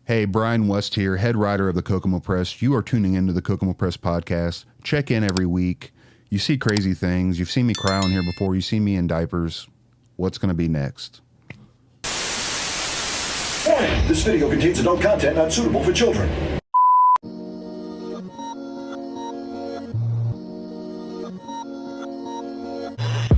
Hey, Brian West here, head writer of the Kokomo Press. You are tuning into the Kokomo Press Podcast. Check in every week. You see crazy things. You've seen me cry on here before. You see me in diapers. What's going to be next? Warning! This video contains adult content not suitable for children.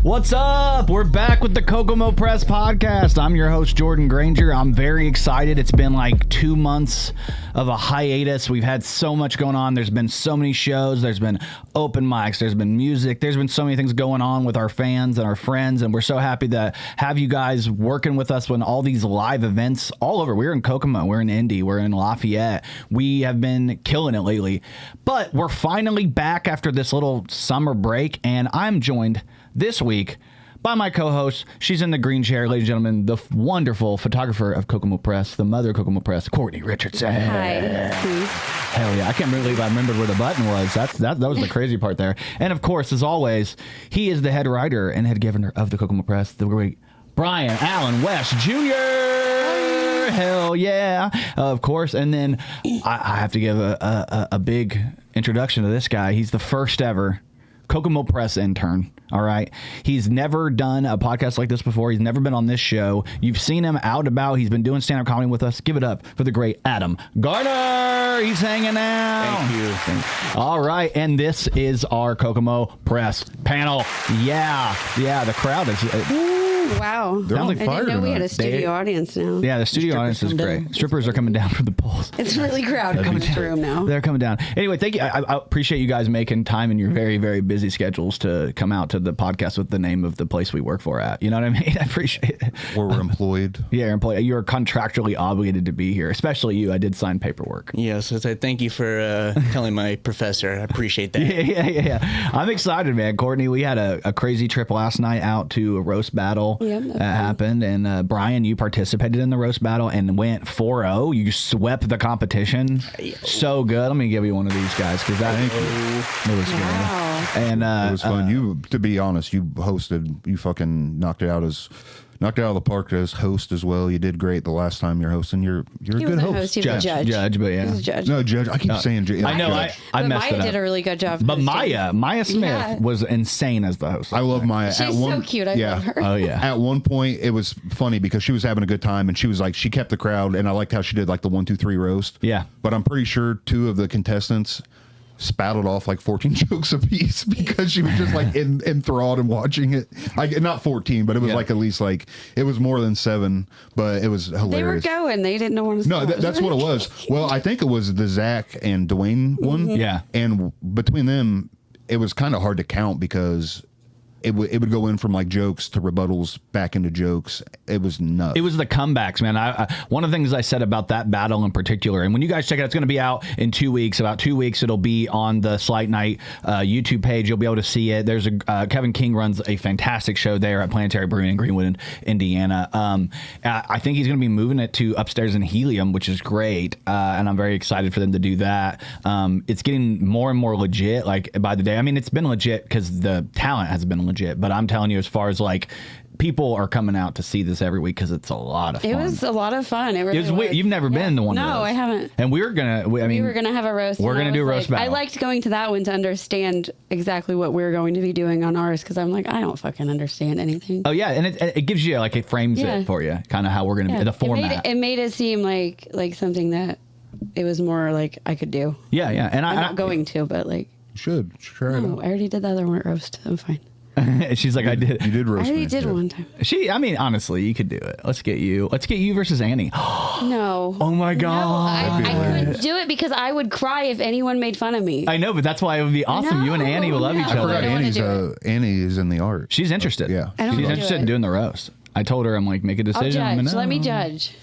What's up? We're back with the Kokomo Press Podcast. I'm your host, Jordan Grainger. I'm very excited. It's been like 2 months of a hiatus. We've had so much going on. There's been so many shows. There's been open mics. There's been music. There's been so many things going on with our fans and our friends, and we're so happy to have you guys working with us when all these live events all over. We're in Kokomo. We're in Indy. We're in Lafayette. We have been killing it lately. But we're finally back after this little summer break, and I'm joined this week by my co-host. She's in the green chair, ladies and gentlemen, the wonderful photographer of Kokomo Press, the mother of Kokomo Press, Cortni Richardson. Hi. Hell yeah. I can't believe I remembered where the button was. That was the crazy part there. And of course, as always, he is the head writer and head governor of the Kokomo Press, the great Brian Allen West Jr. Hell yeah. Of course. And then I have to give a big introduction to this guy. He's the first ever Kokomo Press intern. All right. He's never done a podcast like this before. He's never been on this show. You've seen him out and about. He's been doing stand-up comedy with us. Give it up for the great Adam Garner. He's hanging out. Thank you. All right. And this is our Kokomo Press panel. Yeah. The crowd is... Wow. They're on I fire didn't know we had a tonight. studio audience now. Yeah, the studio audience is great. Strippers are coming down from the poles. It's really crowded in this room now. They're coming down. Anyway, thank you. I appreciate you guys making time in your very, very busy schedules to come out to the podcast with the name of the place we work for at. You know what I mean? I appreciate it. Where we're employed. Yeah, employed. You're contractually obligated to be here, especially you. I did sign paperwork. Yes, I thank you for telling my professor. I appreciate that. Yeah. I'm excited, man. Courtney, we had a crazy trip last night out to a roast battle. Yep, that happened. And Brian, you participated in the roast battle and went 4-0. You swept the competition. So good. Let me give you one of these guys because it was Wow. good. And It was fun. You, to be honest, you hosted. You fucking knocked it out of the park as host as well. You did great the last time you're hosting. You're a good host. He was a judge. Judge, but yeah. He was a judge. No, judge. I keep saying judge. I know. Judge. I But messed Maya it up. did a really good job. But hosting. Maya Smith was insane as the host. I love Maya. She's so cute. I love her. Oh yeah. At one point, it was funny because she was having a good time and she was like, she kept the crowd, and I liked how she did like the 1, 2, 3 roast. Yeah. But I'm pretty sure 2 of the contestants spouted off like 14 jokes apiece because she was just like enthralled and watching it. Like not 14, but it was like at least like it was more than 7, but it was hilarious. They were going. They didn't know when to No, stop. that's what it was. Well, I think it was the Zach and Dwayne one. Yeah. And between them, it was kind of hard to count because it would go in from like jokes to rebuttals back into jokes. It was nuts. It was the comebacks, man. I one of the things I said about that battle in particular, and when you guys check it out, it's going to be out in 2 weeks. About 2 weeks, it'll be on the Slight Night YouTube page. You'll be able to see it. There's Kevin King runs a fantastic show there at Planetary Brewing in Greenwood, Indiana. I think he's going to be moving it to upstairs in Helium, which is great, and I'm very excited for them to do that. It's getting more and more legit, like by the day. I mean, it's been legit because the talent has been legit, but I'm telling you, as far as like people are coming out to see this every week because it's a lot of fun. It was a lot of fun. It really was. You've never been to one of those. No, I haven't. And we were gonna have a roast. We're gonna do a roast battle. I liked going to that one to understand exactly what we're going to be doing on ours because I'm like, I don't fucking understand anything. Oh yeah, and it gives you like it frames it for you, kind of how we're gonna be the format. It made it seem like something that it was more like I could do. Yeah, and I'm not going to, but like You should try it no, out. I already did the other one roast. I'm fine. She's like, I did. You did I roast already me. did Yeah. one time. I mean, honestly, you could do it. Let's get you versus Annie. No. Oh my No, god. I couldn't do it because I would cry if anyone made fun of me. I know, but that's why it would be awesome. You and Annie will love No, each I other. forgot I don't wanna Annie is in the art. She's interested. Yeah. I don't She's wanna do interested in it. doing the roast. I told her, I'm like, make a I'll decision. judge. Let me judge.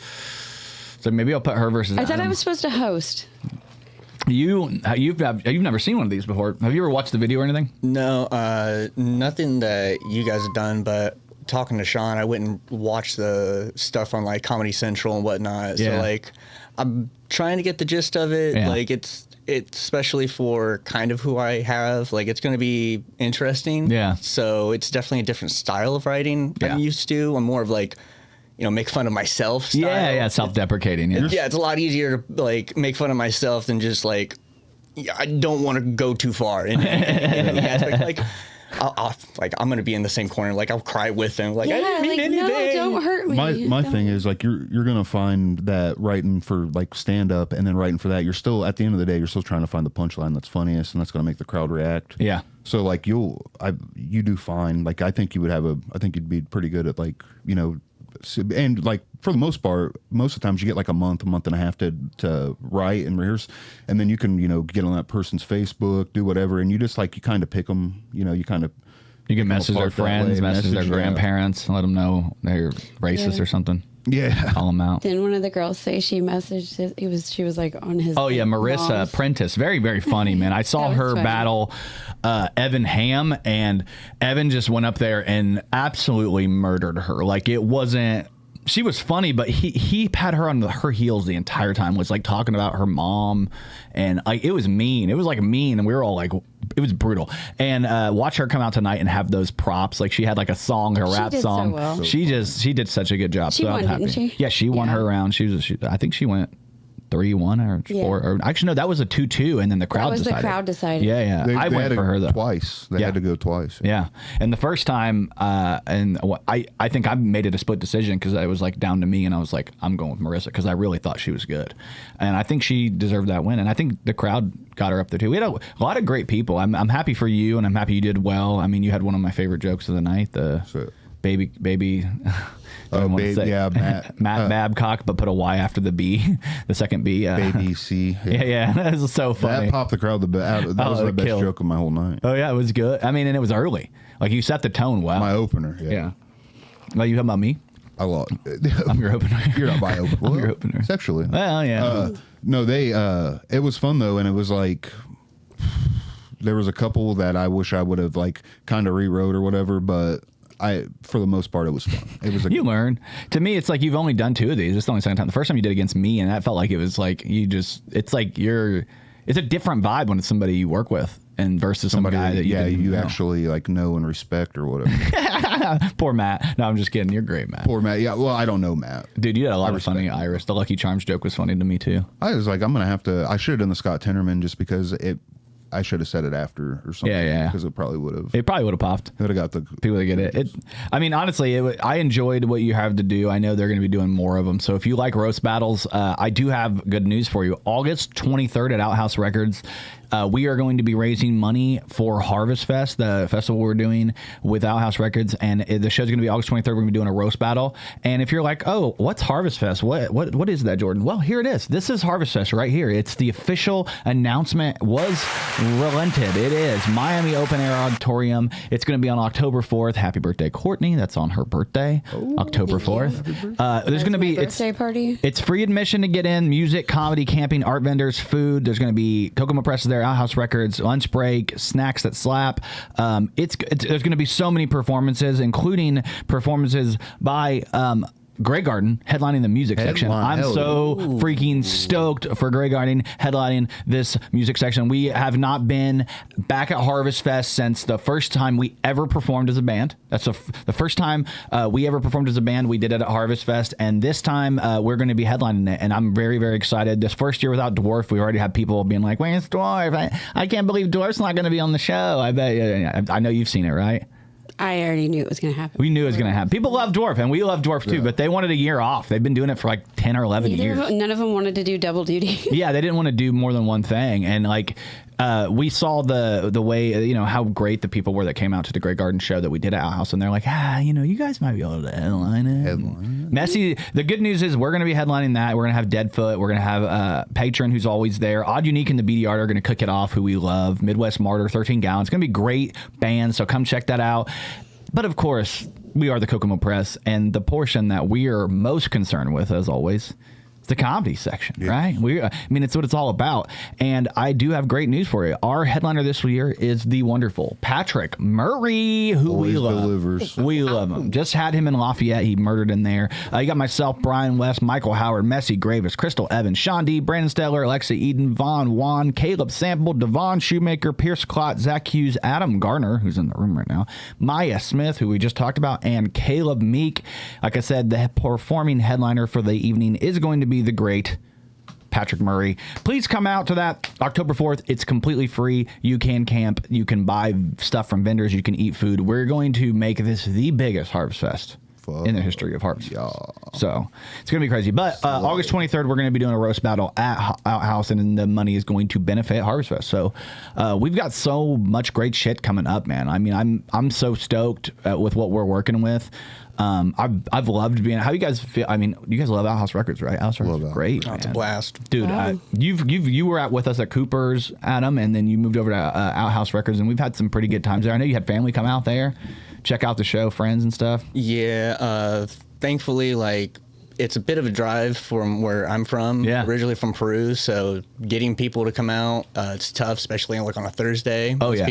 So maybe I'll put her versus. I thought I Adam. was supposed to host. You've never seen one of these before. Have you ever watched the video or anything? No, nothing that you guys have done, but talking to Sean, I went and watched the stuff on like Comedy Central and whatnot. Yeah. So like, I'm trying to get the gist of it. Yeah. Like it's especially for kind of who I have. Like it's going to be interesting. Yeah. So it's definitely a different style of writing Yeah. I'm used to. I'm more of like make fun of myself style. Yeah, self-deprecating. Yeah, it's a lot easier to like make fun of myself than just like I don't want to go too far in any aspect. Like I'm gonna be in the same corner. Like I'll cry with them. Like I didn't mean anything. No, don't hurt me. My thing is like you're gonna find that writing for like stand up and then writing for that, you're still at the end of the day you're still trying to find the punchline that's funniest and that's gonna make the crowd react. Yeah. So like you do fine. Like I think you'd be pretty good at like and like for the most part, most of the times you get like a month and a half to write and rehearse, and then you can get on that person's Facebook, do whatever, and you just like you kind of pick them. You can message their friends, message their grandparents, and let them know they're racist or something. Yeah, call them out. Didn't one of the girls say she messaged? She was like on his. Oh yeah, Marissa mom's. Prentice, very very funny man. I saw her funny. battle Evan Ham, and Evan just went up there and absolutely murdered her. Like it wasn't. She was funny, but he had her on her heels the entire time. Was like talking about her mom, and like it was mean. It was like mean, and we were all like, it was brutal. And watch her come out tonight and have those props. Like she had like a song, a rap song. So well. She did such a good job. She won, I'm happy. didn't she? Yeah, she won her round. I think she went 3-1 or 4. Or actually, no, that was a 2-2, and then the crowd decided. The crowd decided. Yeah. They I went had for her though. Twice. They had to go twice. Yeah, and the first time, I think I made it a split decision because it was like down to me, and I was like, I'm going with Marissa because I really thought she was good, and I think she deserved that win, and I think the crowd got her up there too. We had a lot of great people. I'm happy for you, and I'm happy you did well. I mean, you had one of my favorite jokes of the night, baby. Oh, baby, yeah, Matt Babcock, but put a Y after the B, the second B. Baby C. Yeah, that was so funny. That popped the crowd that was the best joke of my whole night. Oh yeah, it was good. I mean, and it was early. Like you set the tone well. My opener. Yeah. Well, you talking about me? I lost. I'm your opener. You're not my opener. I'm your opener. Sexually. Well, yeah. No, it was fun though, and it was like there was a couple that I wish I would have like kind of rewrote or whatever, but for the most part, it was fun. It was. You learn. To me, it's like you've only done 2 of these. It's the only second time. The first time you did against me, and that felt like it was like it's like it's a different vibe when it's somebody you work with and versus somebody guy that you know. Actually like know and respect or whatever. Poor Matt. No, I'm just kidding. You're great, Matt. Poor Matt. Yeah. Well, I don't know Matt. Dude, you had a lot of funny Iris. The Lucky Charms joke was funny to me too. I was like, I should have done the Scott Tenorman just because I should have said it after or something. Yeah. Because it probably would have. It probably would have popped. It would have got the people that get it. I mean, honestly, I enjoyed what you have to do. I know they're going to be doing more of them. So if you like roast battles, I do have good news for you. August 23rd at Outhouse Records, we are going to be raising money for Harvest Fest, the festival we're doing with Outhouse Records, and the show's going to be August 23rd. We're going to be doing a roast battle. And if you're like, oh, what's Harvest Fest? What is that, Jordan? Well, here it is. This is Harvest Fest right here. It's the official announcement was relented. It is Miami Open Air Auditorium. It's going to be on October 4th. Happy birthday, Courtney. That's on her birthday, October 4th. There's going to be birthday party. It's free admission to get in. Music, comedy, camping, art vendors, food. There's going to be Kokomo Press there. Outhouse Records, lunch break, snacks that slap. There's going to be so many performances, including performances by Grey Garden headlining the music section. I'm so freaking stoked for Grey Garden headlining this music section. We have not been back at Harvest Fest since the first time we ever performed as a band. That's the first time we ever performed as a band. We did it at Harvest Fest, and this time we're going to be headlining it, and I'm very, very excited. This first year without Dwarf, we already had people being like, where's Dwarf? I can't believe Dwarf's not going to be on the show. I bet. I know you've seen it, right? I already knew it was going to happen. We knew it was going to happen. People love Dwarf, and we love Dwarf too, but they wanted a year off. They've been doing it for like 10 or 11 years. None of them wanted to do double duty. Yeah, they didn't want to do more than one thing. And like, we saw the way, how great the people were that came out to the Grey Garden show that we did at Outhouse, and they're like, you guys might be able to headline it. Messy. The good news is we're going to be headlining that. We're going to have Deadfoot. We're going to have Patron, who's always there. Odd Unique and the Beady Art are going to cook it off, who we love. Midwest Martyr, 13 Gallons. It's going to be great bands, so come check that out. But of course, we are the Kokomo Press, and the portion that we are most concerned with, as always, It's the comedy section, right? I mean, it's what it's all about. And I do have great news for you. Our headliner this year is the wonderful Patrick Murray, who Always we love. delivers. We love him. Just had him in Lafayette. He murdered in there. You got myself, Brian West, Michael Howard, Messi Gravis, Crystal Evans, Sean D, Brandon Steller, Alexa Eden, Vaughn Juan, Caleb Sample, Devon Shoemaker, Pierce Clott, Zach Hughes, Adam Garner, who's in the room right now, Maya Smith, who we just talked about, and Caleb Meek. Like I said, the performing headliner for the evening is going to be the great Patrick Murray. Please come out to that October 4th. It's completely free. You can camp. You can buy stuff from vendors. You can eat food. We're going to make this the biggest Harvest Fest in the history of Harvest Fest. So it's going to be crazy. But August 23rd, we're going to be doing a roast battle at Outhouse, and the money is going to benefit Harvest Fest. So we've got so much great shit coming up, man. I mean, I'm so stoked with what we're working with. I've loved being. How you guys feel? I mean, you guys love Outhouse Records, right? Outhouse Records is great. It's a blast, dude. You were with us at Cooper's, Adam, and then you moved over to Outhouse Records, and we've had some pretty good times there. I know you had family come out there, check out the show, friends and stuff. Yeah, thankfully, like, it's a bit of a drive from where I'm from. Yeah. Originally from Peru, so getting people to come out, it's tough, especially like on a Thursday. Oh, yeah.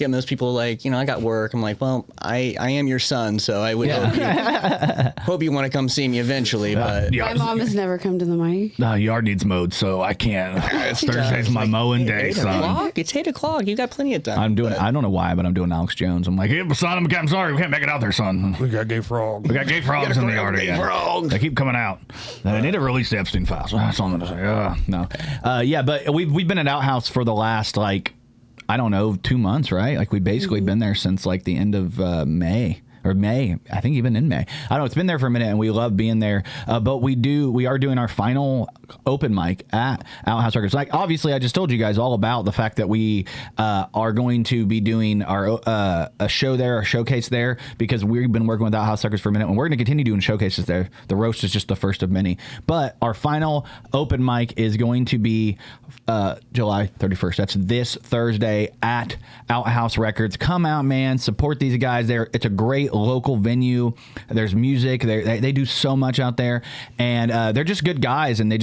Most people like, I got work. I'm like, well, I am your son, so I would hope you want to come see me eventually. But My mom has never come to the mic. Yard needs mowed, so I can't. Thursday's my mowing day, son. It's 8 o'clock. You got plenty of time. I don't know why, but I'm doing Alex Jones. I'm like, hey, son, I'm sorry, we can't make it out there, son. We got gay frogs. We got gay frogs in the yard again. Frogs. They keep coming out. They need to release the Epstein files. That's all I'm gonna say. No. Yeah, but we've been at Outhouse for the last, like, I don't know, 2 months, right? Like, we've basically been there since like the end of May. Or May, I think even in May. I don't know, it's been there for a minute, and we love being there. But we are doing our final open mic at Outhouse Records. Like, obviously, I just told you guys all about the fact that we are going to be doing our a show there, a showcase there, because we've been working with Outhouse Records for a minute, and we're going to continue doing showcases there. The roast is just the first of many. But our final open mic is going to be July 31st. That's this Thursday at Outhouse Records. Come out, man. Support these guys there. It's a great local venue. There's music. They do so much out there, and they're just good guys, and they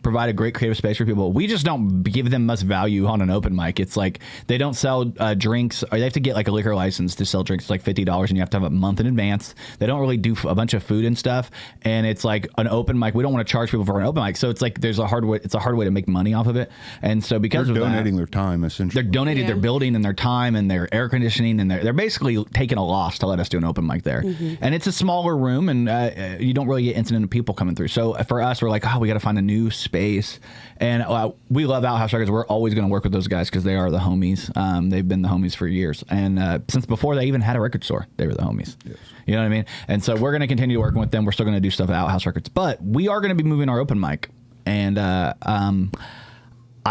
provide a great creative space for people. We just don't give them much value on an open mic. It's like they don't sell drinks, or they have to get like a liquor license to sell drinks. It's like $50, and you have to have a month in advance. They don't really do a bunch of food and stuff, and it's like an open mic. We don't want to charge people for an open mic, so it's like there's a hard way. It's a hard way to make money off of it, and so because they're of donating that, their time, essentially. they're donating their building and their time and their air conditioning, and they're basically taking a loss to let us do an open mic there. And it's a smaller room, and you don't really get incident of people coming through. So for us, we're like, we got to find a new space. And we love Outhouse Records. We're always going to work with those guys because they are the homies. They've been the homies for years. And since before they even had a record store, they were the homies. Yes. You know what I mean? And so we're going to continue working with them. We're still going to do stuff at Outhouse Records. But we are going to be moving our open mic. And I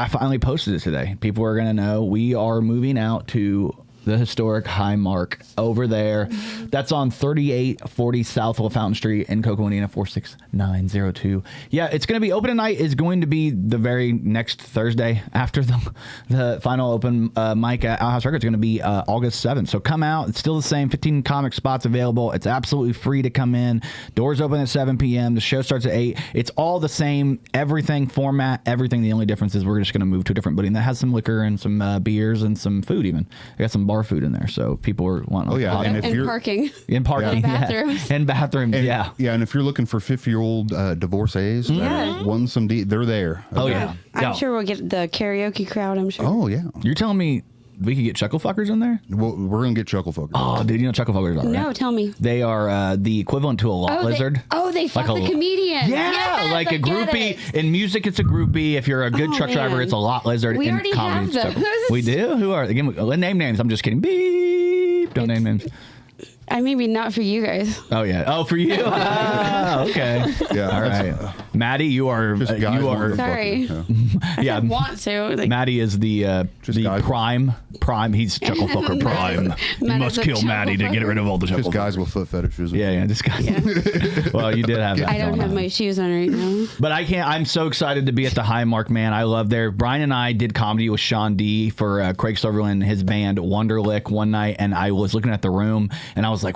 finally posted it today. People are going to know we are moving out to the historic High Mark over there. That's on 3840 South Fountain Street in Kokomo, Indiana, 46902. Yeah, it's going to be open tonight. Is going to be the very next Thursday after the final open mic at Outhouse Records. It's going to be August 7th. So come out. It's still the same. 15 comic spots available. It's absolutely free to come in. Doors open at 7 p.m. The show starts at 8. It's all the same. Everything, format, everything. The only difference is we're just going to move to a different building that has some liquor and some beers and some food even. I got some bar food in there, so people are wanting. Oh yeah, and if you're parking, in parking, bathrooms, and bathrooms, and if you're looking for 50-year-old divorcees, that want some, they're there. Oh yeah, I'm sure we'll get the karaoke crowd. I'm sure. Oh yeah, you're telling me we could get chuckle fuckers in there? Well, we're gonna get chuckle fuckers. Oh, dude, you know chuckle fuckers are, right? No, tell me. They are the equivalent to a lot lizard. They fuck the comedian. Yeah, yes, like a groupie. In music, it's a groupie. If you're a good truck driver, it's a lot lizard. We in already comedy, have those. We do? Who are they? Name names. I'm just kidding. Beep. Don't name names. Maybe not for you guys. Oh yeah. Oh, for you. Okay. Yeah. All right. Maddie, you are. Sorry. Yeah. I want to. Like, Maddie is the prime. He's chuckle fucker prime. You must kill Maddie to get rid of all the chuckle. Just guys with foot fetishes. Yeah. Just guys. Yeah. Well, you did have that. I don't have my shoes on right now. But I can't. I'm so excited to be at the High Mark, man. I love there. Brian and I did comedy with Sean D for Craig Silverland and his band Wonderlick one night, and I was looking at the room, and I was like,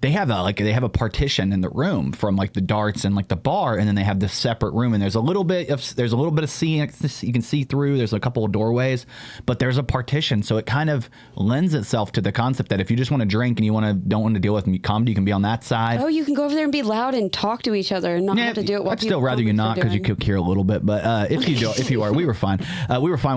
they have a partition in the room from like the darts and like the bar, and then they have this separate room, and there's a little bit of seeing, you can see through. There's a couple of doorways, but there's a partition, so it kind of lends itself to the concept that if you just want to drink and don't want to deal with comedy, you can be on that side. Oh, you can go over there and be loud and talk to each other and not have to do it. While I'd still rather you not, because you could hear a little bit. But if you are, we were fine.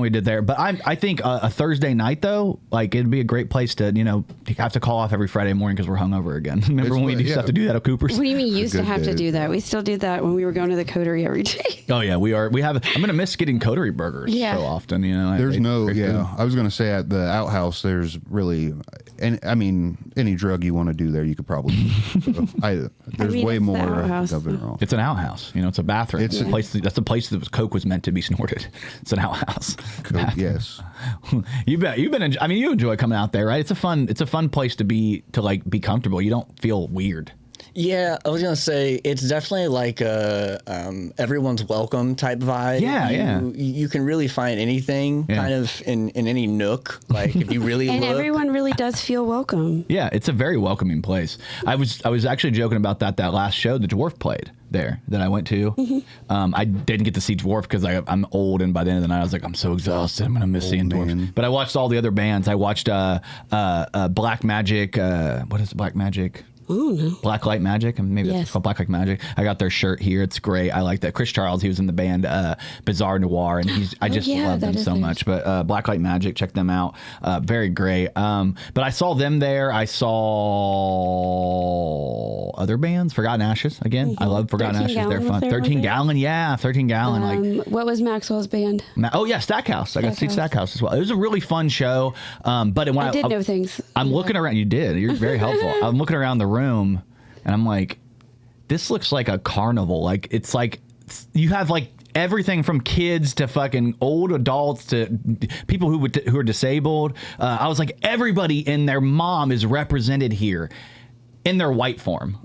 We did there. But I think a Thursday night though, like it'd be a great place to have to call off every Friday morning because we're hungover again. Remember when we used to have to do that at Cooper's? What do you mean used to have to do that? We still do that when we were going to the Coterie every day. Oh yeah, we are. I'm gonna miss getting Coterie burgers so often. There's I was gonna say at the outhouse, there's really, any drug you want to do there, you could probably. There's way more of it all. It's an outhouse. It's a bathroom. It's a place. That's the place that coke was meant to be snorted. It's an outhouse. Yes. You bet. You enjoy coming out there, right? It's a fun place to be comfortable. You don't feel weird. Yeah, I was gonna say it's definitely like a everyone's welcome type vibe. Yeah, You can really find anything kind of in any nook. Like if you really and look. everyone really does feel welcome. Yeah, it's a very welcoming place. I was actually joking about that last show the Dwarf played there that I went to. Mm-hmm. I didn't get to see Dwarf because I'm old, and by the end of the night I was like, I'm so exhausted. I'm gonna miss seeing Dwarf. But I watched all the other bands. I watched Black Magic. What is Black Magic? Ooh, no. Black Light Magic, and maybe that's called Black Light Magic. I got their shirt here. It's great. I like that. Chris Charles, he was in the band Bizarre Noir, and I just love them so much. But Black Light Magic, check them out. Very great. But I saw them there. I saw other bands. Forgotten Ashes again. Mm-hmm. I love Forgotten Ashes. They're fun. 13 Gallon, 13 Gallon. What was Maxwell's band? Stackhouse. I got to see Stackhouse as well. It was a really fun show. But when I did know things. I'm looking around. You did. You're very helpful. I'm looking around the room, and I'm like, this looks like a carnival. Like it's like you have like everything from kids to fucking old adults to people who are disabled. I was like, everybody and their mom is represented here in their white form.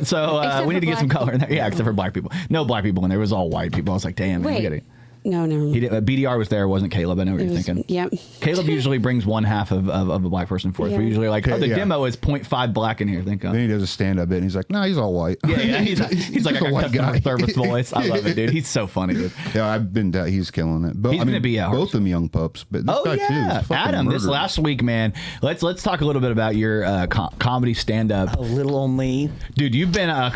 So we need to get some color in there. Yeah, except for black people. No black people in there. It was all white people. I was like, damn. Wait. We gotta, No, never mind. He did, BDR was there, wasn't Caleb. I know what you're thinking. Yep. Caleb usually brings one half of a black person for us. We're usually like, the demo is 0.5 black in here. Think of. Then he does a stand-up bit, and he's like, "No, he's all white." Yeah, he's like a white guy. Service voice. I love it, dude. He's so funny, dude. Yeah, he's killing it. But, He's gonna be ours. Both of them young pups. But this guy too. Adam, this last week, man. Let's talk a little bit about your comedy stand-up. A little on me, dude. You've been a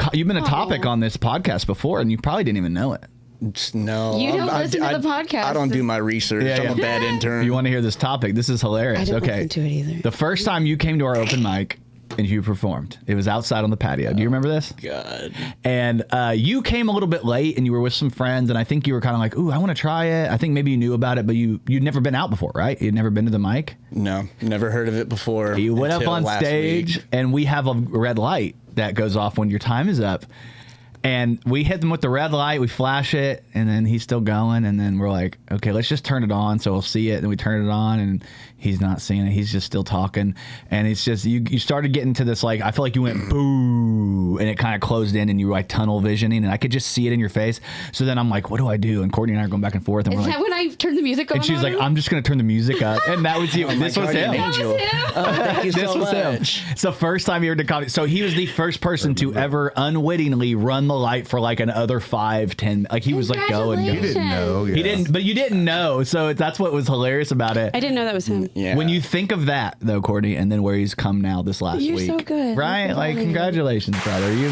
topic on this podcast before, and you probably didn't even know it. No, you don't listen to the podcast. I don't do my research. I'm a bad intern. You want to hear this topic? This is hilarious. I don't listen to it either. The first time you came to our open mic and you performed, it was outside on the patio. Do you remember this? God. And you came a little bit late, and you were with some friends, and I think you were kind of like, "Ooh, I want to try it." I think maybe you knew about it, but you'd never been out before, right? You'd never been to the mic. No, never heard of it before. You went up on stage, and we have a red light that goes off when your time is up. And we hit them with the red light, we flash it, and then he's still going, and then we're like, okay, let's just turn it on so we'll see it. And we turn it on, and he's not seeing it. He's just still talking. And it's just, you started getting to this, like, I feel like you went boo, and it kind of closed in, and you were like tunnel visioning, and I could just see it in your face. So then I'm like, what do I do? And Cortni and I are going back and forth. And Is that when I turned the music on? And she's like, I'm just going to turn the music up. And that was you. This was him. Angel. Thank you so much. It's the first time you ever did comedy. So he was the first person to ever unwittingly run the light for like another 5-10. Like he was like going. He didn't know. Yeah. He didn't, but you didn't know. So that's what was hilarious about it. I didn't know that was him. Yeah. When you think of that though, Cortni, and then where he's come now this last You're week. so good. Right? Like congratulations, brother. You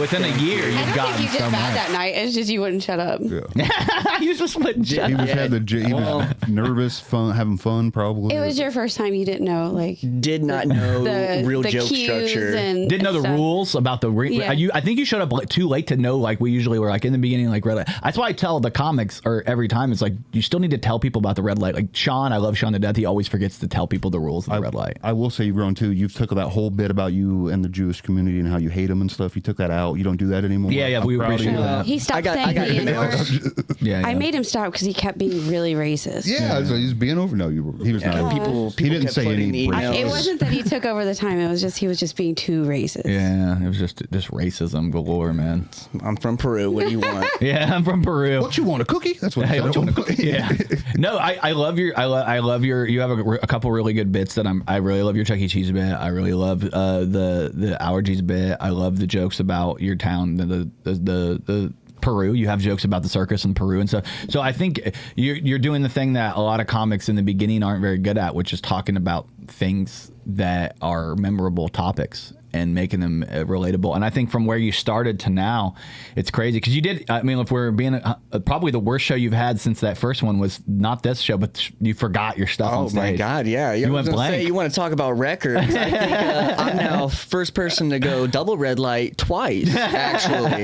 within a year I you've don't gotten think you so did bad much. that night. It's just you wouldn't shut up. Yeah. You just wouldn't shut He up. was nervous, having fun, probably. It was your first time. You didn't know, like, Did not know the real the joke cues structure. and Didn't know the stuff. rules about the Yeah. I think you showed up too late to know. Like we usually were like in the beginning, like red light. That's why I tell the comics or every time it's like you still need to tell people about the red light. Like Sean, I love Sean to death. He always forgets to tell people the rules of the red light. I will say, Ron, too, you've took that whole bit about you and the Jewish community and how you hate them and stuff. You took that out. You don't do that anymore. Yeah, I'm we proud of appreciate you. that. He stopped I saying got the emails. N-word. Yeah, I made him stop because he kept being really racist. Yeah, so he's being over. No, he was not. People he didn't kept say flooding any. the emails. It wasn't that he took over the time. It was just he was just being too racist. Yeah, it was just racism galore, man. I'm from Peru. What do you want? Yeah, I'm from Peru. What you want, a cookie? That's what Hey, I what you want. want to cook? Yeah. No, I love your you have a couple really good bits that I really love your Chuck E. Cheese bit. I really love the allergies bit. I love the jokes about your town, the Peru. You have jokes about the circus in Peru and stuff. So I think you're doing the thing that a lot of comics in the beginning aren't very good at, which is talking about things that are memorable topics and making them relatable. And I think from where you started to now, it's crazy because you did. I mean, if we're being probably the worst show you've had since that first one was not this show, but you forgot your stuff on Oh stage. my God, yeah. You went blank. You want to talk about records? I think I'm now first person to go double red light twice. Actually,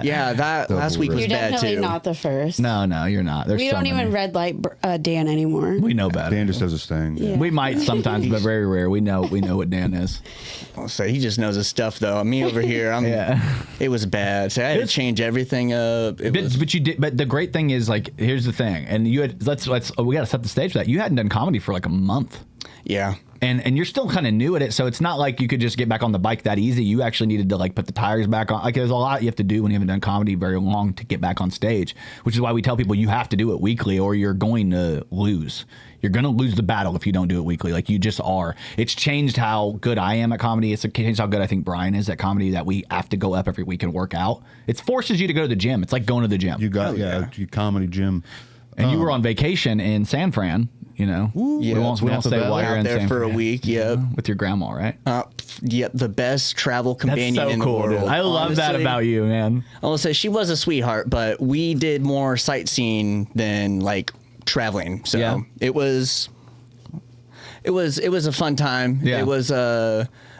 yeah. That last week was You're bad definitely too. not the first. No, you're not. There's We so don't many. even red light Dan anymore. We know better. Dan just does his thing. Yeah. We might sometimes, but very rare. We know what Dan is. I'll say he just knows his stuff though. Me over here, it was bad. So I had to change everything up. But you did. But the great thing is, like, here's the thing, and you had we got to set the stage for that. You hadn't done comedy for like a month. Yeah. And you're still kind of new at it, so it's not like you could just get back on the bike that easy. You actually needed to like put the tires back on. Like there's a lot you have to do when you haven't done comedy very long to get back on stage, which is why we tell people you have to do it weekly or you're going to lose. You're going to lose the battle if you don't do it weekly. Like you just are. It's changed how good I am at comedy. It's changed how good I think Brian is at comedy, that we have to go up every week and work out. It forces you to go to the gym. It's like going to the gym. You got your comedy gym. And you were on vacation in San Fran, you know. Yeah. We won't say why you're out in there San for a Fran. week. Yep. With your grandma, right? Yep. The best travel That's companion so in the cool, world. dude. I love that Honestly, about you, man. I'll say she was a sweetheart, but we did more sightseeing than like traveling. So Yeah. it was a fun time. Yeah. It was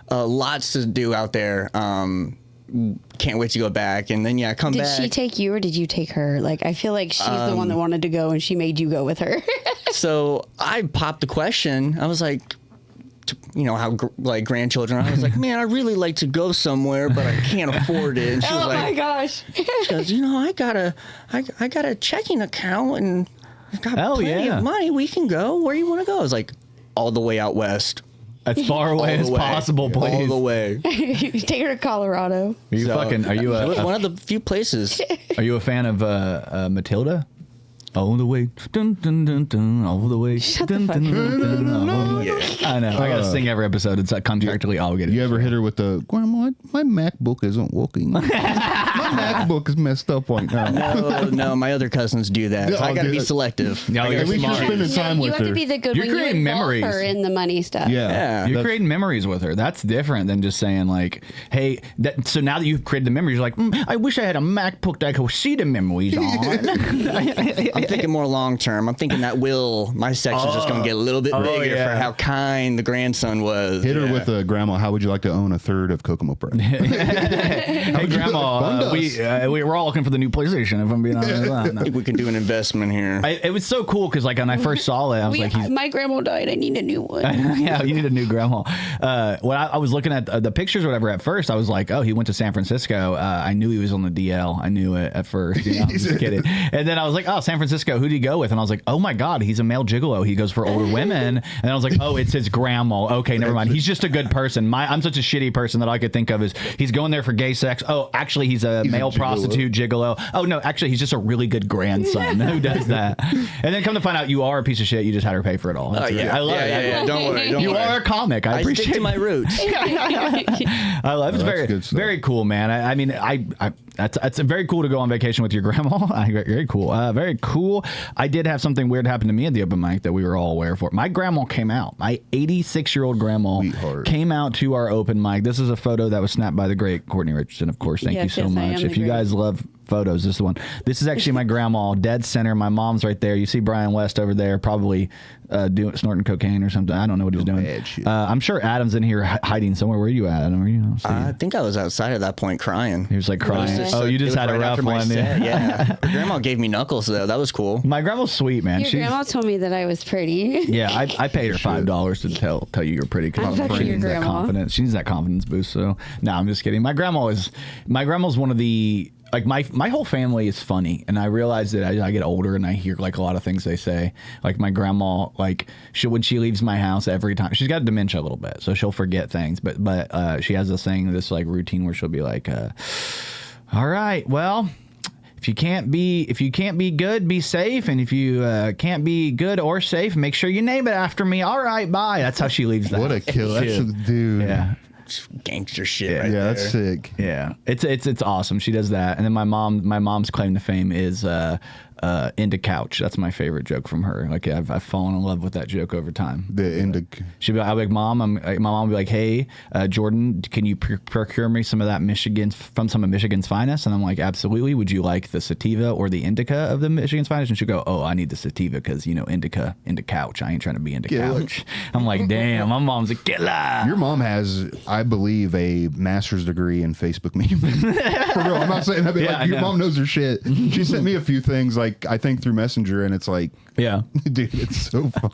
lots to do out there. Can't wait to go back. And then come Did back. she take you or did you take her? Like, I feel like she's the one that wanted to go and she made you go with her. So I popped the question. I was like, how like grandchildren. I was like, man, I really like to go somewhere, but I can't afford it. And she was Oh like, my gosh. she goes, I got a checking account and I've got plenty of money. We can go. Where you want to go? I was like, all the way out west. As far away All as the way. possible, please. All the way. Take her to Colorado. Are you It was one of the few places. are you a fan of Matilda? All the way, dun, dun, dun, dun, all the way. Shut the dun, fuck dun, up. dun, dun, all the way. Yeah. I know. I gotta sing every episode. It's like contractually obligated. You ever hit her with the Grandma? My MacBook isn't working. My MacBook is messed up right now. No, my other cousins do that. Yeah, So I I'll got to do be it. selective. No, I you're At least you're smart. spending time you with have her. to be the good You're one. You creating involve memories. her in the money stuff. Yeah. You're That's- creating memories with her. That's different than just saying like, "Hey." So now that you've created the memories, you're like, "I wish I had a MacBook that I could see the memories on." I'm thinking more long term. I'm thinking that my section's just going to get a little bit bigger yeah. for how kind the grandson was. Hit her Yeah. with a Grandma. How would you like to own a third of Kokomo Press? Hey, Grandma, we're all looking for the new PlayStation. If I'm being honest, I think we can do an investment here. it was so cool because like when I first saw it, I was like, he's, my grandma died. I need a new one. yeah, you need a new grandma. When I was looking at the pictures or whatever at first, I was like, oh, he went to San Francisco. I knew he was on the DL. I knew it at first. You know, I was just kidding. And then I was like, oh, San Francisco, who did he go with? And I was like, oh my God, he's a male gigolo. He goes for older women. And I was like, oh, it's his grandma. Okay, never mind. He's just a good person. I'm such a shitty person that all I could think of is he's going there for gay sex. Oh, actually, he's a male a gigolo. prostitute gigolo. Oh, no, actually, he's just a really good grandson. Who does that? And then come to find out you are a piece of shit. You just had her pay for it all. That's yeah. I love it. Yeah. Don't worry. You are a comic. I appreciate stick to my roots. I love it. It's that's very, good stuff. very cool, man. I mean, it's very cool to go on vacation with your grandma. Very cool. Very cool. I did have something weird happen to me at the open mic that we were all aware for. My grandma came out. My 86-year-old grandma Sweetheart. came out to our open mic. This is a photo that was snapped by the great Cortni Richardson, of course. Thank you Yes, so yes, I much. am If the you great. guys love photos, this is the one. This is actually my grandma, dead center. My mom's right there. You see Brian West over there, probably snorting cocaine or something. I don't know what he's doing. bad shit. I'm sure Adam's in here hiding somewhere. Where are you at, Adam? Are you? I think I was outside at that point crying. He was like crying. just- Oh, you It just was had a right rough after my one. set, Yeah. Yeah. Grandma gave me knuckles though. That was cool. My grandma's sweet, man. Your grandma told me that I was pretty. Yeah, I paid her $5 to tell you you're pretty I'm because fucking she your needs that grandma. confidence. She needs that confidence boost. So no, I'm just kidding. My grandma's one of the like my whole family is funny, and I realize that as I get older and I hear like a lot of things they say. Like my grandma, like when she leaves my house every time, she's got dementia a little bit, so she'll forget things. But she has this thing, this like routine where she'll be like. All right. Well, if you can't be good, be safe. And if you can't be good or safe, make sure you name it after me. All right, bye. That's how she leaves that. What a kill. That's a dude. Yeah. Gangster shit right Yeah, there. that's sick. Yeah. It's awesome. She does that. And then my mom's claim to fame is into couch. That's my favorite joke from her. Like I've fallen in love with that joke over time. I'll be like, Mom, my mom will be like, hey, Jordan, can you procure me some of that from some of Michigan's finest? And I'm like, absolutely. Would you like the sativa or the indica of the Michigan's finest? And she'll go, oh, I need the sativa because, indica into couch. I ain't trying to be into couch. I'm like, damn, my mom's a killer. Your mom has, I believe, a master's degree in Facebook memes. For real, I'm not saying that, but Yeah, your mom knows her shit. She sent me a few things, like, I think through Messenger, and it's like, yeah, dude, it's so fun.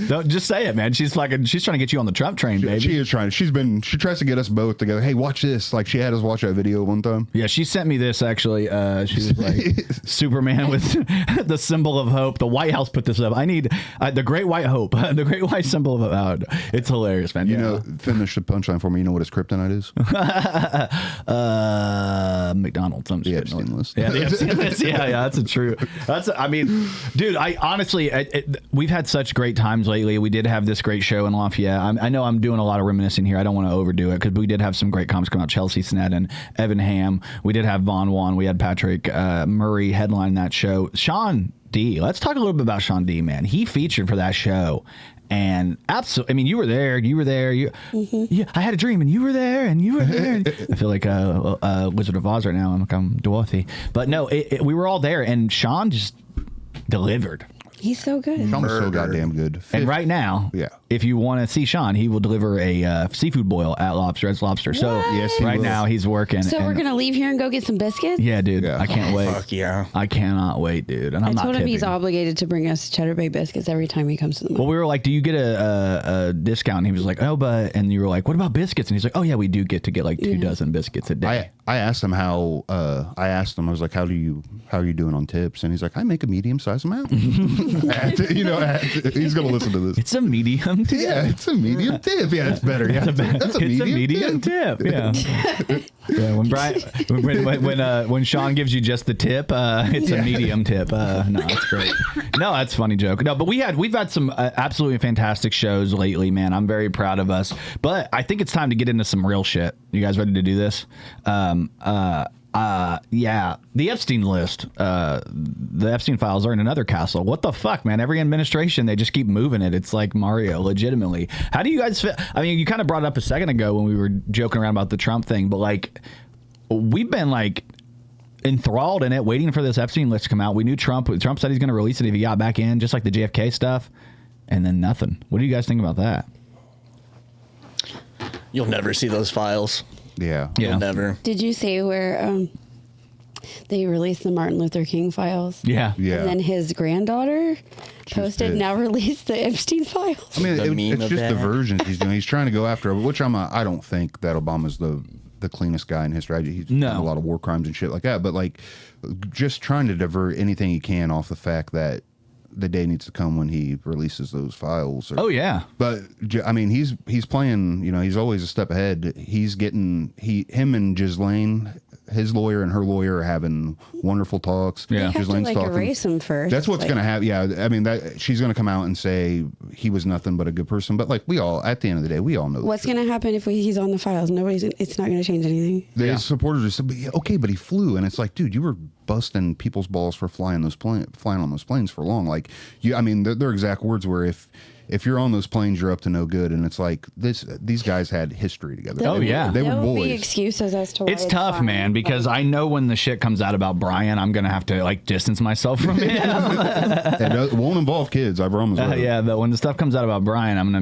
Don't just say it, man. She's trying to get you on the Trump train, baby. She is trying. She tries to get us both together. Hey, watch this. Like, she had us watch that video one time. Yeah, she sent me this actually. She was like, Superman with the symbol of hope. The White House put this up. I need the Great White Hope, the Great White symbol of hope. It's hilarious, man. Finish the punchline for me. You know what his kryptonite is? McDonald's. I'm just The kidding. Epstein list. Yeah, the Epstein list. Yeah, that's a true. I mean, dude, I honestly, we've had such great times lately. We did have this great show in Lafayette. I know I'm doing a lot of reminiscing here. I don't want to overdo it because we did have some great comics come out. Chelsea Sneddon, Evan Ham. We did have Von Juan. We had Patrick Murray headline that show. Sean D. Let's talk a little bit about Sean D. Man, he featured for that show. And absolutely, I mean, you were there. Yeah, I had a dream, and you were there, and you were there. I feel like Wizard of Oz right now. I'm Dorothy, but no, we were all there, and Sean just delivered. He's so good. Sean was so goddamn good. And right now, Yeah. if you want to see Sean, he will deliver a seafood boil at Red's Lobster. So Yes, he right will. now he's working. So we're gonna leave here and go get some biscuits. Yeah, dude. Yeah. I can't wait. Fuck yeah. I cannot wait, dude. And I'm I not told him tipping. he's obligated to bring us Cheddar Bay biscuits every time he comes to the Well, we were like, do you get a discount? And he was like, oh, but, and you were like, what about biscuits? And he's like, oh yeah, we do get to get like 2 dozen biscuits a day. I asked him I was like, how are you doing on tips? And he's like, I make a medium-sized amount. He's gonna listen to this. It's a medium tip. Yeah, it's a medium tip. Yeah, it's better. Yeah, that's a medium tip. Yeah. Yeah. When Brian, when Sean gives you just the tip, it's a medium tip. No, that's great. No, that's a funny joke. No, but we've had some absolutely fantastic shows lately, man. I'm very proud of us. But I think it's time to get into some real shit. You guys ready to do this? Yeah, the Epstein list, the Epstein files are in another castle. What the fuck, man? Every administration, they just keep moving it. It's like Mario, legitimately. How do you guys feel? I mean, you kind of brought it up a second ago when we were joking around about the Trump thing, but like, we've been like enthralled in it, waiting for this Epstein list to come out. We knew Trump said he's going to release it if he got back in, just like the JFK stuff, and then nothing. What do you guys think about that? You'll never see those files. Yeah. You'll never. Did you see where they released the Martin Luther King files? Yeah. Yeah. And then his granddaughter posted, did. now released the Epstein files. I mean, The meme it's of just that. diversions he's doing. He's trying to go after, which I don't think that Obama's the cleanest guy in history. He's done a lot of war crimes and shit like that. But like, just trying to divert anything he can off the fact that the day needs to come when he releases those files. Oh yeah. But I mean, he's playing. He's always a step ahead. He's getting him and Ghislaine, his lawyer and her lawyer, are having wonderful talks. Yeah. They have to Ghislaine's like talking. erase him first. That's what's Like, going to happen. Yeah, I mean, that she's going to come out and say he was nothing but a good person. But like we all, at the end of the day, we all know. What's going to happen if he's on the files? It's not going to change anything. His supporters are said, okay, but he flew, and it's like, dude, you were busting people's balls for flying on those planes for long. Like, I mean, their exact words were, if you're on those planes, you're up to no good. And it's like these guys had history together. Oh, yeah. They were There will be boys. excuses as to why It's tough, fine. man, because I know when the shit comes out about Brian, I'm gonna have to like distance myself from him. And it won't involve kids, I promise. Yeah, but when the stuff comes out about Brian, I'm gonna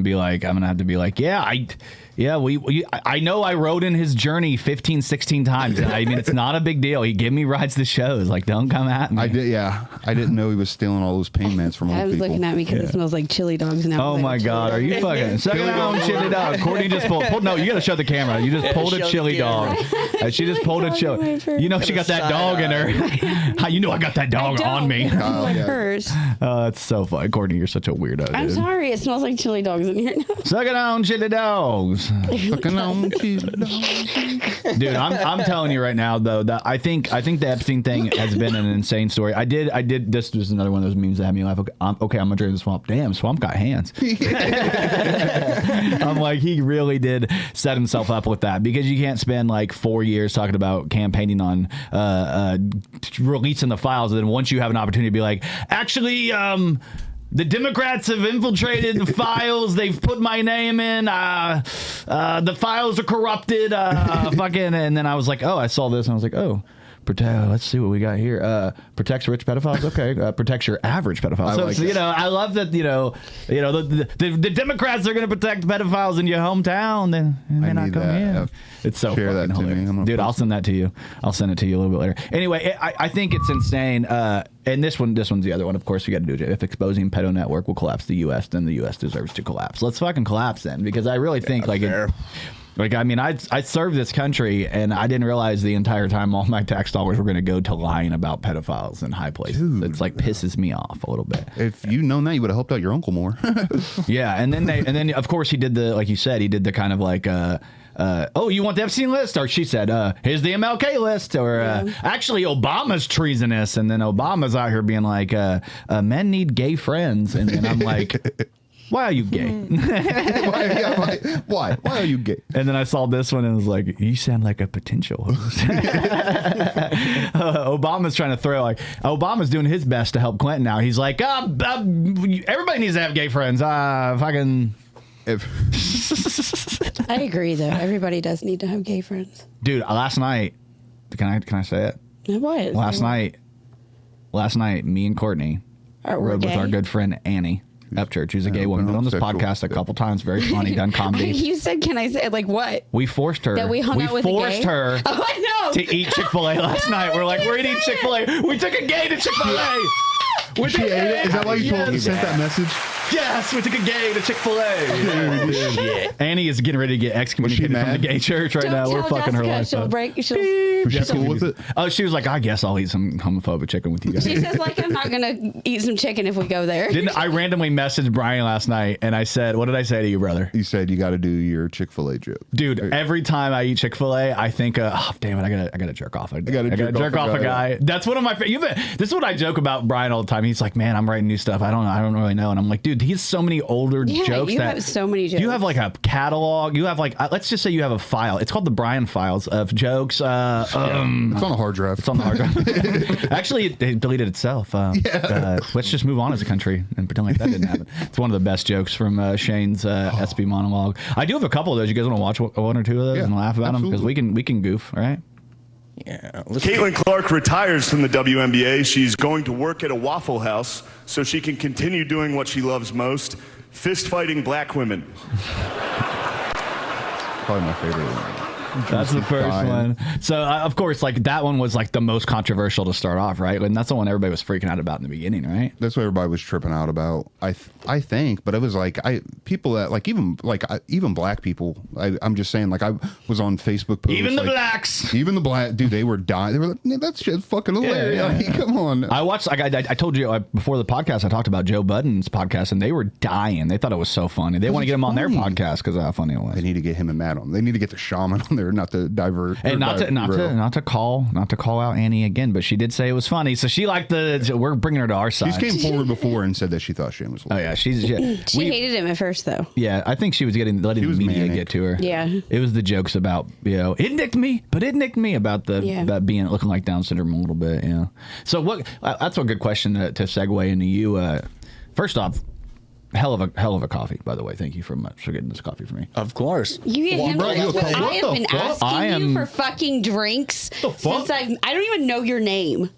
have to be like, I know I rode in his journey 15, 16 times. I mean, it's not a big deal. He give me rides to shows. Like, don't come at me. I didn't know he was stealing all those pain meds from old Adam's people. looking at me because it smells like chili dogs now. Oh my God, are you fucking sucking on chili dog? Courtney just pulled. No, you got to show the camera. You just pulled a chili dog. She just pulled a chili. You know she got that dog in her. How you know I got that dog on me? Hers. It's so funny, Courtney. You're such a weirdo. I'm dude. sorry. It smells like chili dogs in here now. Sucking on chili dogs. Sucking on chili dogs. Dude, I'm telling you right now though that I think the Epstein thing has been an insane story. I did. This was another one of those memes that had me laugh. Okay, I'm gonna drink the swamp. Damn, swamp got hands. I'm like, he really did set himself up with that because you can't spend like 4 years talking about campaigning on releasing the files, and then once you have an opportunity to be like, actually, the Democrats have infiltrated the files. They've put my name in. The files are corrupted. Fucking. And then I was like, oh, I saw this, and I was like, oh. Let's see what we got here. Protects rich pedophiles. Okay. Protects your average pedophile. So you know, I love that. The Democrats are going to protect pedophiles in your hometown. And they're not coming in. It's so fucking hilarious. Dude, I'll send that to you. I'll send it to you a little bit later. Anyway, I think it's insane. And this one's the other one. Of course, we got to do it. If exposing pedo network will collapse the U.S., then the U.S. deserves to collapse. Let's fucking collapse then, because I really think I served this country, and I didn't realize the entire time all my tax dollars were going to go to lying about pedophiles in high places. Dude, it's like pisses me off a little bit. If you'd known that, you would have helped out your uncle more. Yeah, and then of course he did like you said, he did the kind of like. Oh, you want the Epstein list? Or she said, here's the MLK list. Or actually, Obama's treasonous. And then Obama's out here being like, men need gay friends. And then I'm like, why are you gay? Why? Why are you gay? And then I saw this one and was like, you sound like a potential host. Obama's trying to Obama's doing his best to help Clinton now. He's like, everybody needs to have gay friends. I agree, though. Everybody does need to have gay friends. Dude, last night, can I say it? What? Last night, me and Courtney rode with our good friend Annie Upchurch, who's a gay woman. Been on this podcast a couple times. Very funny, done comedy. You said, can I say it? Like what? We forced her. That we hung out with a gay? We forced her to eat Chick-fil-A last night. We're like, we're eating Chick-fil-A. We took a gay to Chick-fil-A. She ate it? Is that why you sent that message? Yes, we took a gay to Chick-fil-A. Dude. Annie is getting ready to get excommunicated from the gay church right now. We're fucking her life up. Was she cool with it? Oh, she was like, I guess I'll eat some homophobic chicken with you guys. She says, like, I'm not going to eat some chicken if we go there. I randomly messaged Brian last night, and I said, what did I say to you, brother? You said you got to do your Chick-fil-A joke. Dude, every time I eat Chick-fil-A, I think, oh, damn it, I got to jerk off. I got to jerk off a guy. That's one of my favorite. This is what I joke about Brian all the time. He's like, man, I'm writing new stuff. I don't really know. And I'm like, dude, he has so many older jokes. You have so many jokes. You have like a catalog. You have like, let's just say you have a file. It's called the Brian Files of jokes. It's on a hard drive. It's on the hard drive. Actually, it deleted itself. Let's just move on as a country and pretend like that didn't happen. It's one of the best jokes from Shane's SB monologue. I do have a couple of those. You guys want to watch one or two of those and laugh about them? Because we can goof, all right? Yeah. Caitlin Clark retires from the WNBA. She's going to work at a Waffle House so she can continue doing what she loves most, fist fighting black women. Probably my favorite one. That's the first one. So, of course, like that one was like the most controversial to start off, right? And that's the one everybody was freaking out about in the beginning, right? That's what everybody was tripping out about. I think, but it was like people that even black people. I'm just saying, like I was on Facebook posts, even the blacks, even the black dude, they were dying. They were like, man, that's shit fucking hilarious. Yeah. Like, come on. I watched. Like I told you before the podcast, I talked about Joe Budden's podcast, and they were dying. They thought it was so funny. They want to get him on their podcast because of how funny it was. They need to get him and Matt on. They need to get the shaman on there. Not to divert and not to call out Annie again, but she did say it was funny, so she liked we're bringing her to our side. She came forward before and said that she thought Shane was hilarious. Oh yeah, she hated him at first though. Yeah, I think she was letting the media get to her. Yeah, it was the jokes about it nicked me about about being looking like Down syndrome a little bit. Yeah. So that's a good question to segue into you. First off. Hell of a coffee, by the way. Thank you for getting this coffee for me. Of course. You get him. I have been asking you for fucking drinks since I don't even know your name.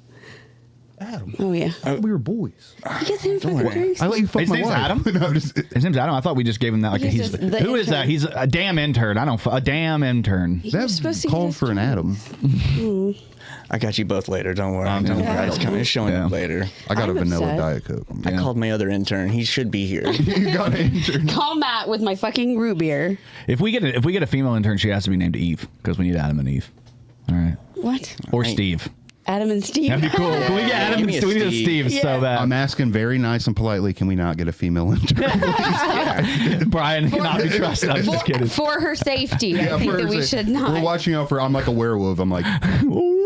Adam. Oh yeah. We were boys. You get him fucking drinks. I let you fuck His my name's wife. Adam? No, His name's Adam. I thought we just gave him that. Like He's he's just the who is that? intern. He's a damn intern. A damn intern. You're That's supposed to called get for an Adam. I got you both later. Don't worry. Don't Don't worry. worry. It's coming showing up later. I got I'm a vanilla upset. Diet Coke. I called my other intern. He should be here. You got an intern. Call Matt with my fucking root beer. If we get a female intern, she has to be named Eve because we need Adam and Eve. All right. What? Or Right. Steve. Adam and Steve. That'd be cool. Can we get Adam give and me a Steve? We need a Steve. Steve so bad. I'm asking very nice and politely, can we not get a female intern? Brian cannot be trusted. I'm just kidding. For her safety, I think that we should We're not. watching out for, I'm like a werewolf. I'm like,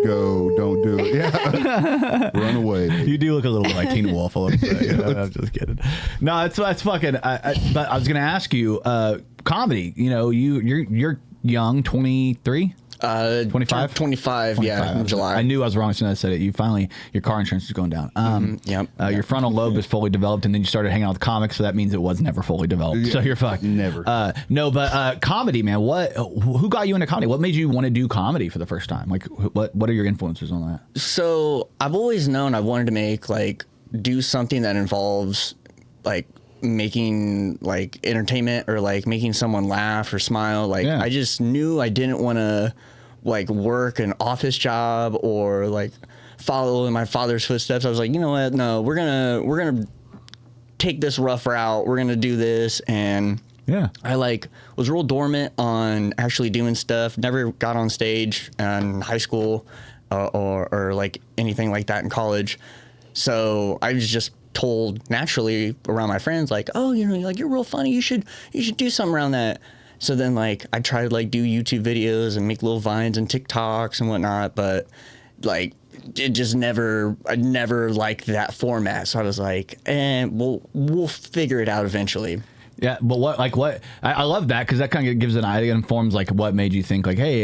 go, don't do it. Yeah. Run away. You do look a little bit like Teen Wolf a little bit. You know, I'm just kidding. No, that's fucking. But I was gonna ask you, comedy. You know, you're young, 23. 25? 25, yeah, in July. I knew I was wrong as soon as I said it. You finally, your car insurance is going down. Yep. Your frontal lobe is fully developed, and then you started hanging out with comics, so that means it was never fully developed. So you're fucked. Never. No, but comedy, man. Who got you into comedy? What made you want to do comedy for the first time? Like, what are your influences on that? So I've always known I wanted to do something that involves like making like entertainment or like making someone laugh or smile. Like Yeah. I just knew I didn't want to like work an office job or like follow in my father's footsteps. I was like, you know what? No, we're gonna take this rough route. We're gonna do this. And Yeah. I was real dormant on actually doing stuff. Never got on stage in high school or like anything like that in college. So I was just told naturally around my friends, like, oh, you know, like you're real funny. You should do something around that. So then like I tried to like do YouTube videos and make little vines and TikToks and whatnot, but like it just I never liked that format. So I was like, we'll figure it out eventually. Yeah, but I love that because that kind of gives an idea and informs like what made you think like, hey,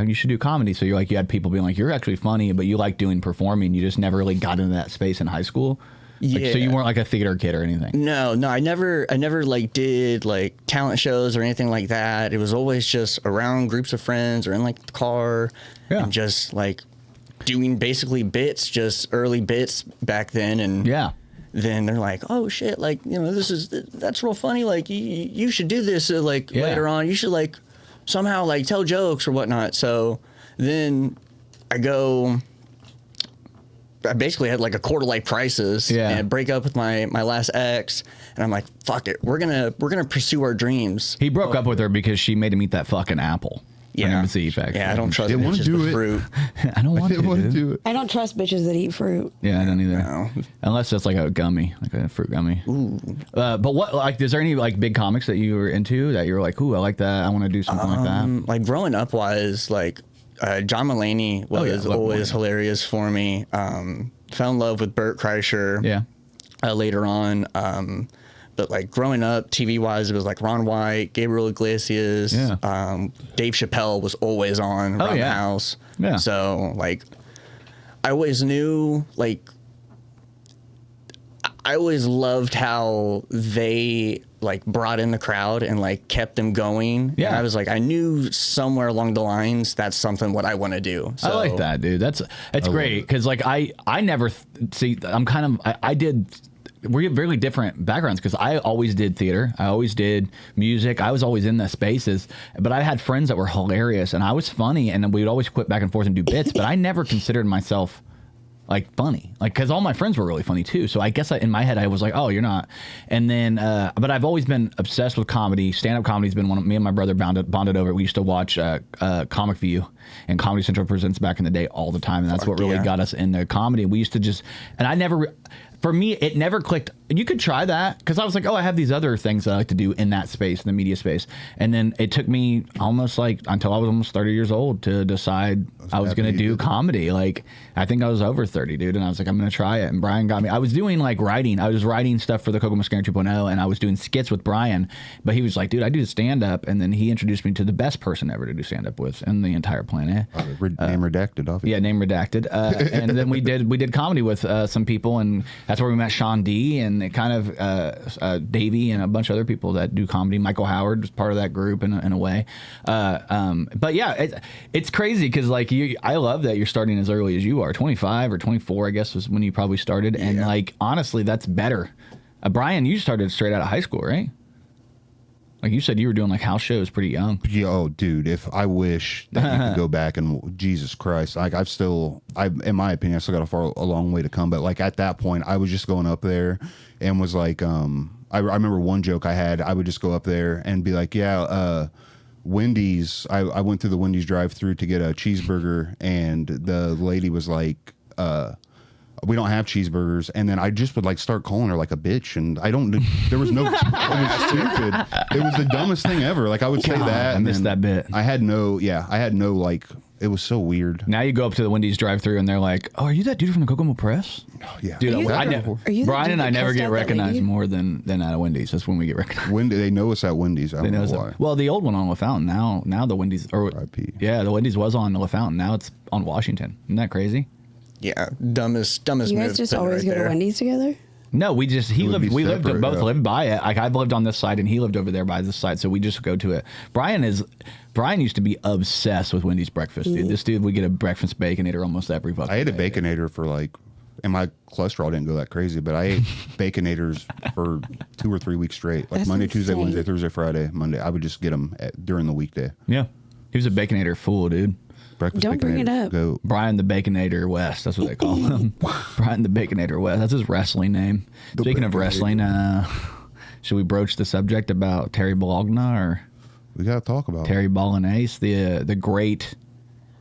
you should do comedy. So you had people being like, you're actually funny, but you like doing performing. You just never really got into that space in high school. Like, so you weren't like a theater kid or anything. No, I never like did like talent shows or anything like that. It was always just around groups of friends or in like the car and just like doing basically bits, just early bits back then. And then they're like, oh shit, like, you know, that's real funny. Like you should do this later on. You should like somehow like tell jokes or whatnot. So then I basically had like a quarter life crisis and break up with my last ex, and I'm like, fuck it, we're gonna pursue our dreams. He broke up with her because she made him eat that fucking apple. Yeah, Effect. Yeah, I don't trust Didn't want bitches to do with it. fruit. I don't want I didn't want to to. do it. I don't trust bitches that eat fruit. Yeah, I don't either. No. Unless it's like a gummy, like a fruit gummy. Ooh. But what, like, is there any like big comics that you were into that you were like, ooh, I like that. I want to do something like that. Like growing up wise, like John Mulaney was always hilarious for me. Fell in love with Bert Kreischer. Yeah. Later on. But like growing up, TV wise, it was like Ron White, Gabriel Iglesias, Dave Chappelle was always on around the house. Yeah. So like, I always knew, like, I always loved how they like brought in the crowd and like kept them going. Yeah. And I was like, I knew somewhere along the lines that's something what I want to do. So, I like that, dude. That's great because like I never see. I'm kind of I did. We have really different backgrounds because I always did theater. I always did music. I was always in the spaces, but I had friends that were hilarious and I was funny and we would always quit back and forth and do bits, but I never considered myself like funny, like, because all my friends were really funny too. So I guess in my head I was like, oh, you're not. And then, but I've always been obsessed with comedy. Stand-up comedy's been one of me and my brother bonded over. We used to watch Comic View and Comedy Central Presents back in the day all the time, and that's what really got us into comedy. We used to just, and I never. For me, it never clicked. You could try that because I was like, oh, I have these other things that I like to do in that space, in the media space. And then it took me almost like until I was almost 30 years old to decide I was going to do comedy. Like, I think I was over 30, dude. And I was like, I'm going to try it. And Brian got me. I was doing like writing. I was writing stuff for the Kokomo Press 2.0 and I was doing skits with Brian. But he was like, dude, I do stand up. And then he introduced me to the best person ever to do stand up with in the entire planet. Name redacted, obviously. Yeah, name redacted. And then we did comedy with some people and that's where we met Sean D and it kind of Davey and a bunch of other people that do comedy. Michael Howard was part of that group in a way. But yeah, it's crazy because like I love that you're starting as early as you are. 25 or 24, I guess, was when you probably started. And like honestly, that's better. Brian, you started straight out of high school, right? Like you said, you were doing like house shows pretty young. Yo, dude, if I wish that you could go back and Jesus Christ, like in my opinion, I still got a long way to come. But like at that point, I was just going up there and was like, I remember one joke I had. I would just go up there and be like, Wendy's. I went through the Wendy's drive-through to get a cheeseburger, and the lady was like, we don't have cheeseburgers. And then I just would like start calling her like a bitch. And there was no, it was stupid. It was the dumbest thing ever. Like I would say that. I missed that bit. I had no, like, it was so weird. Now you go up to the Wendy's drive-thru and they're like, "Oh, are you that dude from the Kokomo Press?" Oh, yeah. Dude, Brian and I never get recognized more than at a Wendy's. That's when we get recognized. They know us at Wendy's. I don't know why. Well, the old one on LaFountain. Now the Wendy's, the Wendy's was on LaFountain. Now it's on Washington. Isn't that crazy? Yeah, dumbest. You guys just always go to Wendy's together? No, we both lived by it. Like I've lived on this side and he lived over there by this side, so we just go to it. Brian used to be obsessed with Wendy's breakfast, dude. This dude would get a breakfast Baconator almost every fucking day. I ate a Baconator for like, and my cholesterol didn't go that crazy, but I ate Baconators for 2 or 3 weeks straight. Like That's Monday, insane. Tuesday, Wednesday, Thursday, Friday, Monday. I would just get them during the weekday. Yeah, he was a Baconator fool, dude. Breakfast Don't bring it Baconator, up. Go. Brian the Baconator West. That's what they call him. Brian the Baconator West. That's his wrestling name. Speaking of wrestling, should we broach the subject about Terry Bologna or We got to talk about Terry Bolognese, the great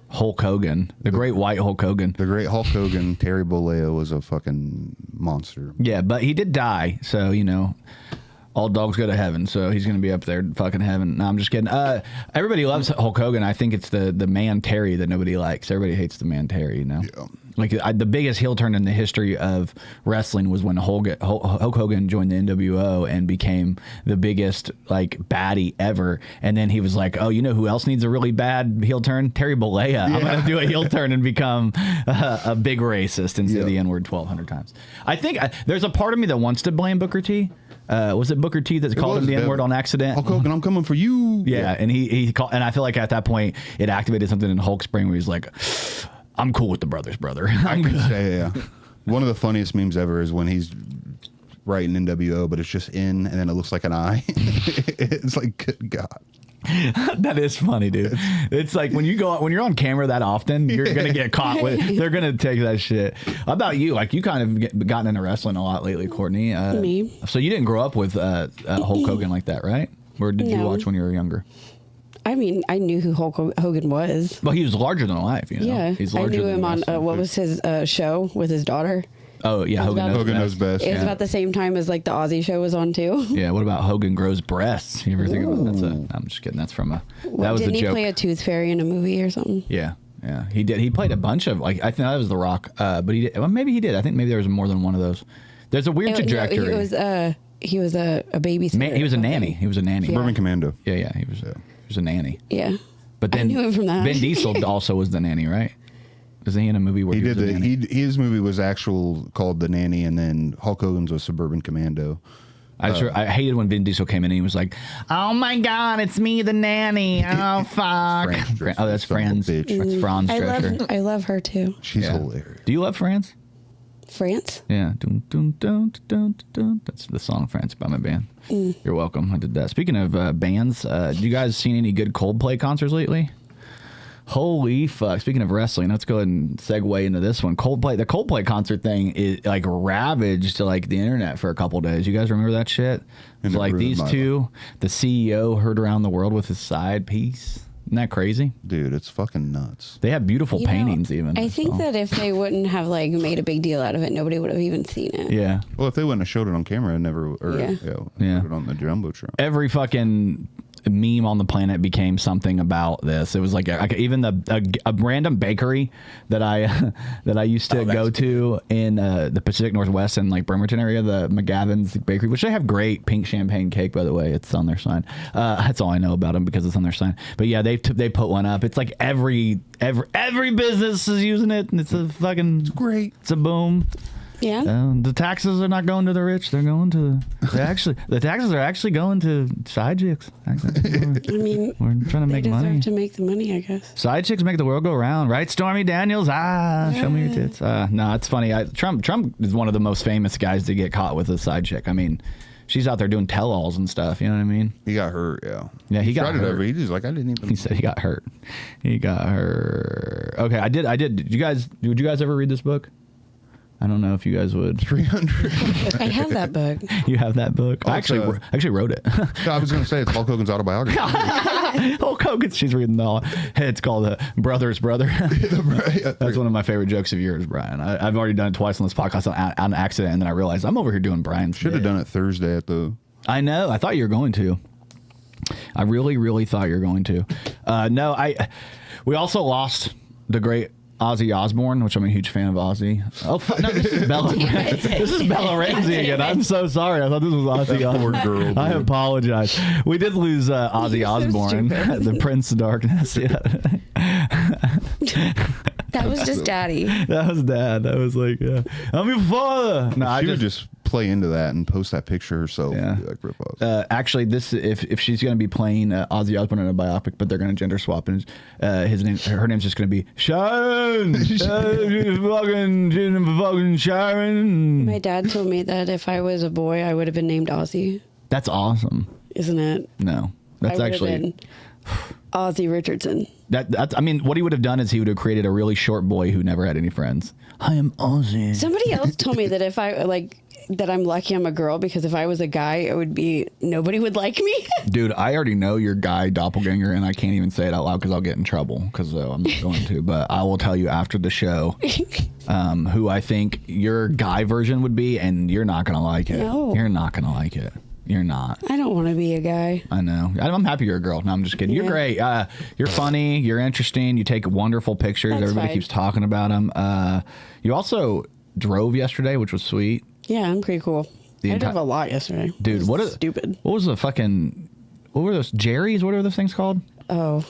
Hulk Hogan, the great white Hulk Hogan. The great Hulk Hogan. Terry Bollea was a fucking monster. Yeah, but he did die, so all dogs go to heaven, so he's going to be up there in fucking heaven. No, I'm just kidding. Everybody loves Hulk Hogan. I think it's the man Terry that nobody likes. Everybody hates the man Terry, Yeah. Like the biggest heel turn in the history of wrestling was when Hulk Hogan joined the NWO and became the biggest like baddie ever. And then he was like, "Oh, you know who else needs a really bad heel turn? Terry Bollea. Yeah. I'm going to do a heel turn and become a big racist and say the N-word 1,200 times." I think there's a part of me that wants to blame Booker T. Was it Booker T that called him the N-word on accident? Hulk Hogan, I'm coming for you. Yeah, and he called, and I feel like at that point it activated something in Hulk's brain where he's like, "I'm cool with the brothers, brother." I can say, yeah. One of the funniest memes ever is when he's writing NWO, but it's just N, and then it looks like an I. It's like, good God. That is funny, dude. It's like when you're on camera that often, you're gonna get caught with. They're gonna take that shit. How about you? Like you kind of gotten into wrestling a lot lately, Courtney. Me. So you didn't grow up with Hulk Hogan like that, right? Or did you watch when you were younger? I mean, I knew who Hulk Hogan was. Well, he was larger than life, Yeah, He's I larger knew than him on wrestling. what was his show with his daughter. Oh yeah, Hogan knows best. It was about the same time as like the Ozzy show was on too. Yeah, what about Hogan grows breasts? You ever think about that? I'm just kidding. That's from that was Didn't a he joke. play a tooth fairy in a movie or something? Yeah, he did. He played a bunch of I think that was The Rock, but he did. Well, maybe he did. I think maybe there was more than one of those. There's a weird trajectory. No, he was a babysitter. He was a nanny. He was a nanny. Suburban Commando. Yeah. He was a nanny. Yeah. But then I knew him from that. Vin Diesel also was the nanny, right? Was he in a movie where he did was a nanny? his movie was called The Nanny, and then Hulk Hogan's was Suburban Commando. I hated when Vin Diesel came in and he was like, "Oh my God, it's me, the nanny. Oh fuck." That's Franz. That's Franz Drescher. I love her too. She's hilarious. Do you love Franz? France? Yeah. Dun, dun, dun, dun, dun, dun. That's the song France by my band. You're welcome. I did that. Speaking of bands, you guys seen any good Coldplay concerts lately? Holy fuck. Speaking of wrestling, let's go ahead and segue into this one. Coldplay. The Coldplay concert thing is like ravaged like the internet for a couple days. You guys remember that shit? It's like these two, the CEO heard around the world with his side piece. Isn't that crazy? Dude, it's fucking nuts. They have beautiful paintings even. I think that if they wouldn't have like made a big deal out of it, nobody would have even seen it. Yeah. Well, if they wouldn't have showed it on camera, showed it on the Jumbotron. Every fucking meme on the planet became something about this. It was like even a random bakery that I used to go to in the Pacific Northwest and like Bremerton area, the McGavin's Bakery, which they have great pink champagne cake, by the way. It's on their sign. That's all I know about them because it's on their sign. But yeah, they put one up. It's like every business is using it, and it's great. It's a boom. Yeah. The taxes are not going to the rich. They're going to the taxes are actually going to side chicks. I mean, We're trying to make they deserve money. to make the money, I guess. Side chicks make the world go round, right? Stormy Daniels. Show me your tits. No, it's funny. Trump is one of the most famous guys to get caught with a side chick. I mean, she's out there doing tell-alls and stuff. You know what I mean? He got hurt. Yeah. Yeah, he got hurt. He just like, I didn't even. He said he got hurt. He got hurt. Okay, I did. Would you guys ever read this book? I don't know if you guys would. 300. I have that book. You have that book? I actually wrote it. I was going to say it's Hulk Hogan's autobiography. Hulk Hogan. She's reading the all. It's called Brother's Brother. That's one of my favorite jokes of yours, Brian. I've already done it twice on this podcast on accident, and then I realized I'm over here doing Brian's. Should have done it Thursday at the. I know. I thought you were going to. I really, really thought you were going to. No, we also lost the great Ozzy Osbourne, which I'm a huge fan of Ozzy. Oh, no, this is Bella. This is Bella Ramsey again. I'm so sorry. I thought this was Ozzy Osbourne. Poor girl, dude. I apologize. We did lose Ozzy Osbourne, the Prince of Darkness. Yeah. That was just Daddy. That was Dad. That was like, I'm your father. No, She would just play into that and post that picture herself. Yeah. And be like, rip off. Actually, this if she's going to be playing Ozzy Osbourne in a biopic, but they're going to gender swap, and her name's just going to be Sharon. fucking Sharon. My dad told me that if I was a boy, I would have been named Ozzy. That's awesome. Isn't it? No, that's I would have actually been Ozzy Richardson. that's. I mean, what he would have done is he would have created a really short boy who never had any friends. I am Ozzy. Somebody else told me that if I that I'm lucky I'm a girl, because if I was a guy, it would be nobody would like me. Dude, I already know your guy doppelganger, and I can't even say it out loud because I'll get in trouble because I'm not going to. But I will tell you after the show who I think your guy version would be, and you're not gonna like it. No. You're not gonna like it. You're not. I don't want to be a guy. I know. I'm happy you're a girl. No, I'm just kidding. You're great. You're funny. You're interesting. You take wonderful pictures. That's Everybody fine. keeps talking about them. You also drove yesterday, which was sweet. Yeah, I'm pretty cool. I drove a lot yesterday. Dude, It was stupid. What was the fucking? What were those Jerry's? What are those things called? Oh.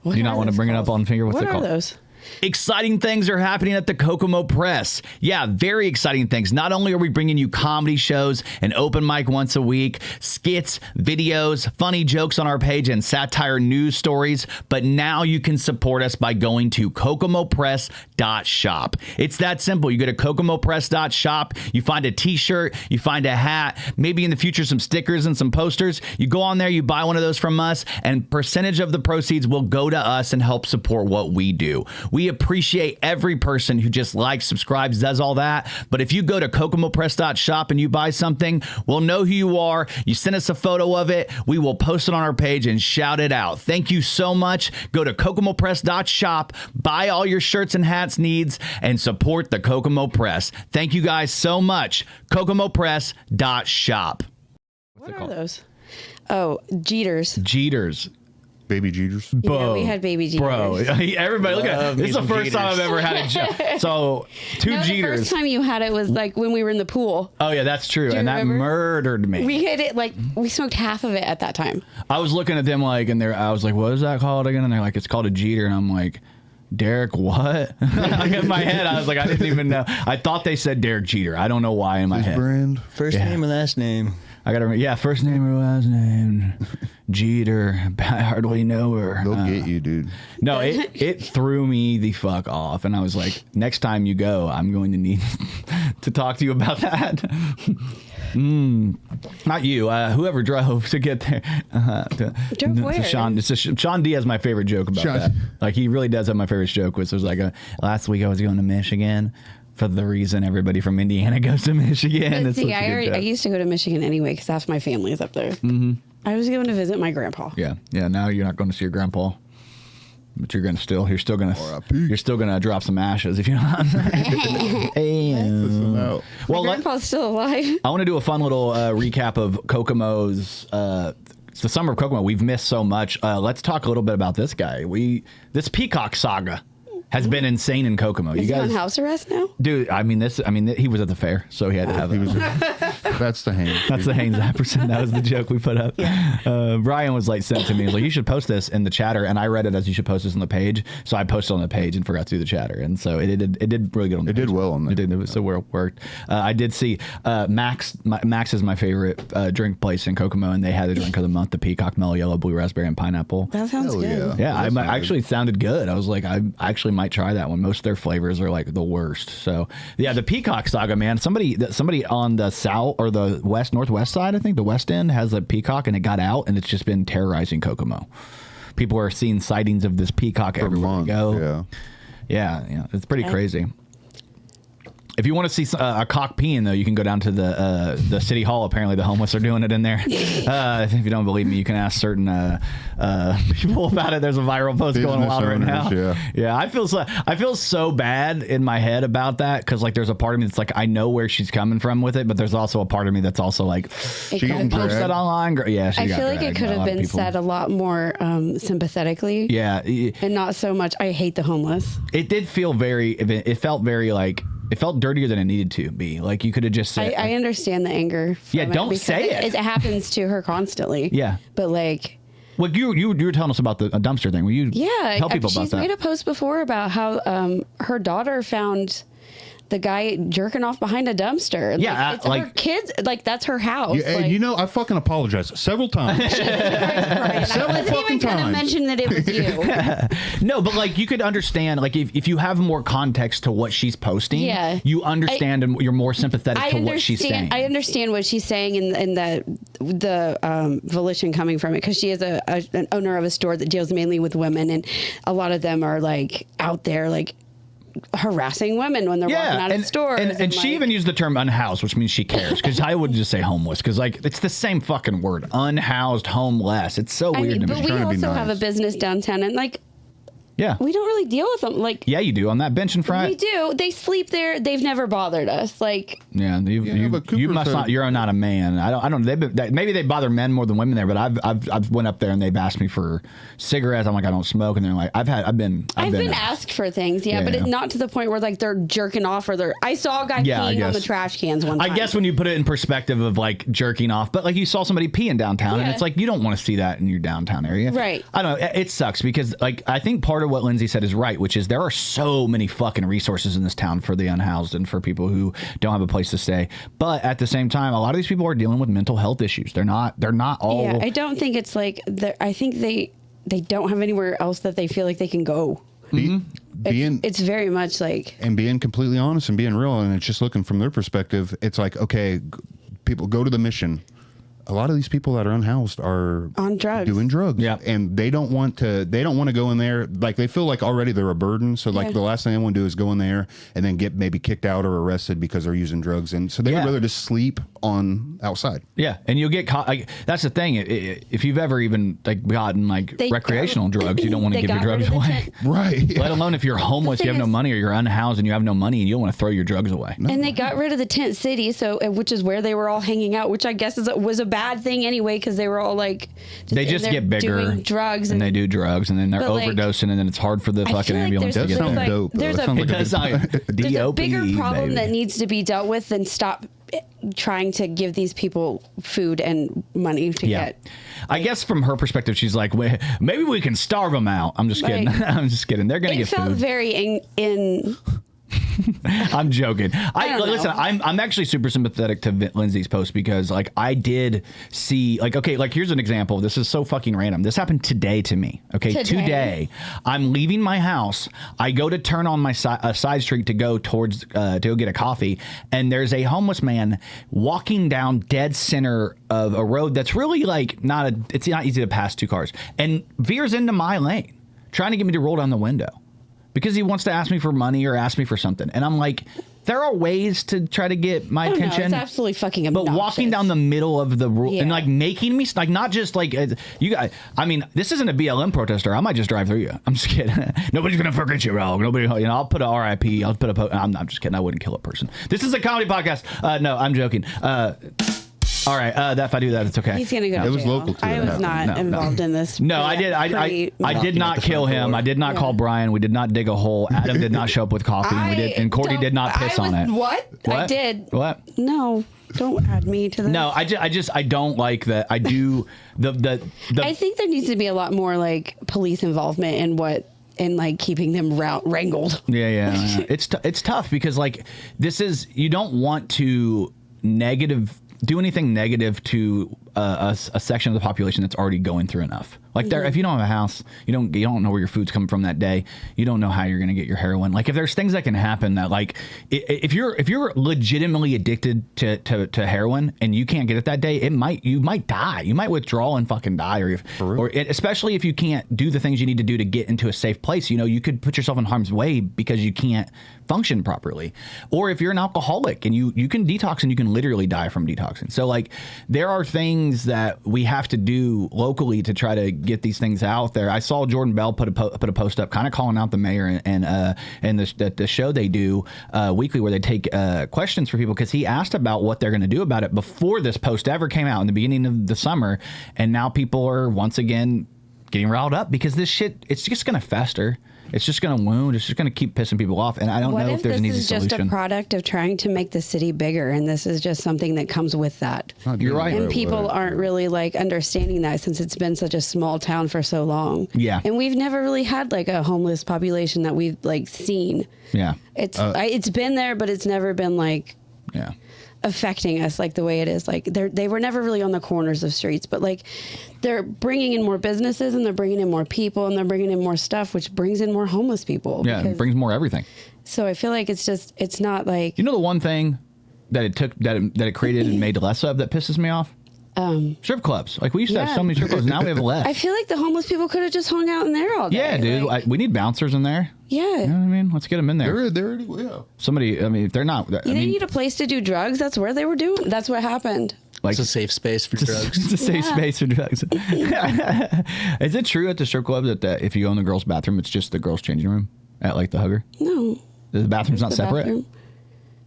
Do you not want to bring it up on finger? What's What it are called? those? Exciting things are happening at the Kokomo Press. Yeah, very exciting things. Not only are we bringing you comedy shows, an open mic once a week, skits, videos, funny jokes on our page, and satire news stories, but now you can support us by going to kokomopress.shop. It's that simple. You go to kokomopress.shop, you find a t-shirt, you find a hat, maybe in the future some stickers and some posters. You go on there, you buy one of those from us, and percentage of the proceeds will go to us and help support what we do. We appreciate every person who just likes, subscribes, does all that. But if you go to kokomopress.shop and you buy something, we'll know who you are. You send us a photo of it. We will post it on our page and shout it out. Thank you so much. Go to kokomopress.shop, buy all your shirts and hats needs, and support the Kokomo Press. Thank you guys so much. kokomopress.shop. What are those? Oh, Jeters. Jeters. Baby Jeters. Yeah, we had baby Jeters. Bro, everybody look at it. This is the first time I've ever had a So, two No, Jeters. the first time you had it was like when we were in the pool. Oh, yeah, that's true. Do you And that remember? murdered me. We hit it like we smoked half of it at that time. I was looking at them like, and I was like, what is that called again? And they're like, it's called a Jeter. And I'm like, Derek, what? Like in my head, I was like, I didn't even know. I thought they said Derek Jeter. I don't know why in my head. Brand. First name and last name. I got to remember. Yeah, first name or last name. Jeter. I hardly know her. They'll get you, dude. No, it threw me the fuck off. And I was like, next time you go, I'm going to need to talk to you about that. Not you. Whoever drove to get there. Drove where? Sean D has my favorite joke about Sean. that. Like, he really does have my favorite joke, which was like, last week I was going to Michigan for the reason everybody from Indiana goes to Michigan. But It's see, such a good I joke. used to go to Michigan anyway because half my family is up there. Mm-hmm. I was going to visit my grandpa. Yeah. Now you're not going to see your grandpa, but you're still gonna drop some ashes if you know what I'm saying. No. Well, Grandpa's still alive. I want to do a fun little recap of Kokomo's. It's the summer of Kokomo. We've missed so much. Let's talk a little bit about this guy. This Peacock saga. has been insane in Kokomo. Is he on house arrest now? Dude, he was at the fair, so he had to have it. That's the Haynes. That's the Haynes Apperson. That was the joke we put up. Yeah. Brian was like, sent to me. He was like, you should post this in the chatter. And I read it as you should post this on the page. So I posted on the page and forgot to do the chatter. And so it did really good on the page. It did well on there. It did. So well worked. I did see Max. Max is my favorite drink place in Kokomo, and they had the drink of the month, the Peacock Mellow Yellow Blue Raspberry and Pineapple. That sounds good. Yeah, actually sounded good. I was like, I actually might try that one. Most of their flavors are like the worst. So yeah, the Peacock Saga, man. Somebody on the south or the northwest side, I think the west end has a Peacock, and it got out, and it's just been terrorizing Kokomo. People are seeing sightings of this Peacock everywhere they go. Yeah, it's pretty crazy. If you want to see a cock peeing, though, you can go down to the city hall. Apparently, the homeless are doing it in there. If you don't believe me, you can ask certain people about it. There's a viral post going on right now. Yeah, I feel so bad in my head about that because like there's a part of me that's like I know where she's coming from with it, but there's also a part of me that's also like she getting post that online. Yeah, I feel like it could have been said a lot more sympathetically. Yeah, and not so much. I hate the homeless. It did feel it felt very like. It felt dirtier than it needed to be. Like you could have just said. I understand the anger. Yeah, don't say it. It happens to her constantly. Yeah, but like. Well, you were telling us about the dumpster thing. Will you tell people about that? She's made a post before about how her daughter found the guy jerking off behind a dumpster. Yeah, it's her kids. Like that's her house. Yeah, and I fucking apologize several times. I wasn't even going to mention that it was you. No, but like you could understand, like if you have more context to what she's posting, you understand and you're more sympathetic to what she's saying. I understand what she's saying and the volition coming from it because she is an owner of a store that deals mainly with women, and a lot of them are like out there like harassing women when they're walking out of the store. And she even used the term unhoused, which means she cares. Because I would just say homeless, because like it's the same fucking word. Unhoused, homeless. It's so weird to me. But we also have a business downtown, and like we don't really deal with them. Like you do on that bench in front. We do. They sleep there. They've never bothered us. Like you must not. You're not a man. I don't. Maybe they bother men more than women there. But I've went up there and they've asked me for cigarettes. I'm like I don't smoke, and they're like I've been asked for things. But it's not to the point where like they're jerking off or they're. I saw a guy peeing on the trash cans one time. I guess when you put it in perspective of like jerking off, but like you saw somebody peeing downtown, and it's like you don't want to see that in your downtown area, right? I don't know. It sucks because like I think part of what Lindsay said is right, which is there are so many fucking resources in this town for the unhoused and for people who don't have a place to stay. But at the same time, a lot of these people are dealing with mental health issues. They're not all. Yeah, I don't think it's like I think they don't have anywhere else that they feel like they can go. It's very much like and being completely honest and being real, and it's just looking from their perspective. It's like okay, people go to the mission. A lot of these people that are unhoused are on drugs, doing drugs, and they don't want to go in there. Like they feel like already they're a burden. So like the last thing they want to do is go in there and then get maybe kicked out or arrested because they're using drugs, and so they would rather just sleep on outside. Yeah, and you'll get caught. Like that's the thing. If you've ever even like gotten like recreational drugs, you don't want to give your drugs away, right? Yeah. Let alone if you're homeless, you have no money, or you're unhoused and you have no money, and you don't want to throw your drugs away. No. And they got rid of the tent city, which is where they were all hanging out, which I guess was a bad thing anyway because they were all like they just get bigger, doing drugs, and they do drugs, and then they're overdosing, and then it's hard for the fucking ambulance to get there. Dope, there's a bigger problem that needs to be dealt with than stop trying to give these people food and money to get. I guess from her perspective, she's like, maybe we can starve them out. I'm just kidding. I'm just kidding. They're gonna get food. It felt very in I'm joking. Listen, I'm actually super sympathetic to Lindsay's post because like I did see like here's an example. This is so fucking random. This happened today to me. Okay, today I'm leaving my house. I go to turn on my side street to go towards to go get a coffee, and there's a homeless man walking down dead center of a road that's really like it's not easy to pass two cars, and veers into my lane, trying to get me to roll down the window. Because he wants to ask me for money or ask me for something. And I'm like, there are ways to try to get my attention. It's absolutely fucking obnoxious. But walking down the middle of the road and like making me, like not just like, you guys, I mean, this isn't a BLM protester. I might just drive through you. I'm just kidding. Nobody's going to forget you, bro. Nobody, I'll put a RIP. I'll put a, I'm just kidding. I wouldn't kill a person. This is a comedy podcast. No, I'm joking. All right, if I do that, it's okay. He's gonna go. It to was jail. local to I it. was not involved in this. No, I did. I did not kill him. I did not call Brian. We did not dig a hole. Adam did not show up with coffee, and Cortni did not piss on it. What? I did. What? No, don't add me to this. No, I don't like that. I do the. I think there needs to be a lot more like police involvement in like keeping them wrangled. Yeah. It's tough because like you don't want to do anything negative to a section of the population that's already going through enough. Like if you don't have a house, you don't know where your food's coming from that day. You don't know how you're going to get your heroin. Like if there's things that can happen that like if you're legitimately addicted to heroin and you can't get it that day, you might die. You might withdraw and fucking die, or especially if you can't do the things you need to do to get into a safe place. You could put yourself in harm's way because you can't function properly. Or if you're an alcoholic and you can detox and you can literally die from detoxing. So like there are things that we have to do locally to try to get these things out there. I saw Jordan Bell put a post up kind of calling out the mayor and the show they do weekly where they take questions for people because he asked about what they're going to do about it before this post ever came out in the beginning of the summer, and now people are once again getting riled up because this shit, it's just going to fester. It's just going to wound. It's just going to keep pissing people off. And I don't know if there's an easy solution. What if this is just a product of trying to make the city bigger, and this is just something that comes with that? You're right. And people aren't really like understanding that since it's been such a small town for so long. Yeah. And we've never really had like a homeless population that we've like seen. Yeah. It's been there, but it's never been like affecting us like the way it is. Like they were never really on the corners of streets, but like they're bringing in more businesses and they're bringing in more people and they're bringing in more stuff, which brings in more homeless people. Yeah, it brings more everything. So I feel like it's not like... the one thing that it created and made less of that pisses me off? Strip clubs. Like we used to have so many strip clubs. Now we have less. I feel like the homeless people could have just hung out in there all day. Yeah, dude. Like, we need bouncers in there. Yeah. You know what I mean? Let's get them in there. They're Somebody, if they're not... they need a place to do drugs. That's where they were doing. That's what happened. Like, it's a safe space for drugs. It's a safe space for drugs. Is it true at the strip club that if you go in the girls' bathroom, it's just the girls' changing room at like the Hugger? No. The bathroom's not separate? Bathroom.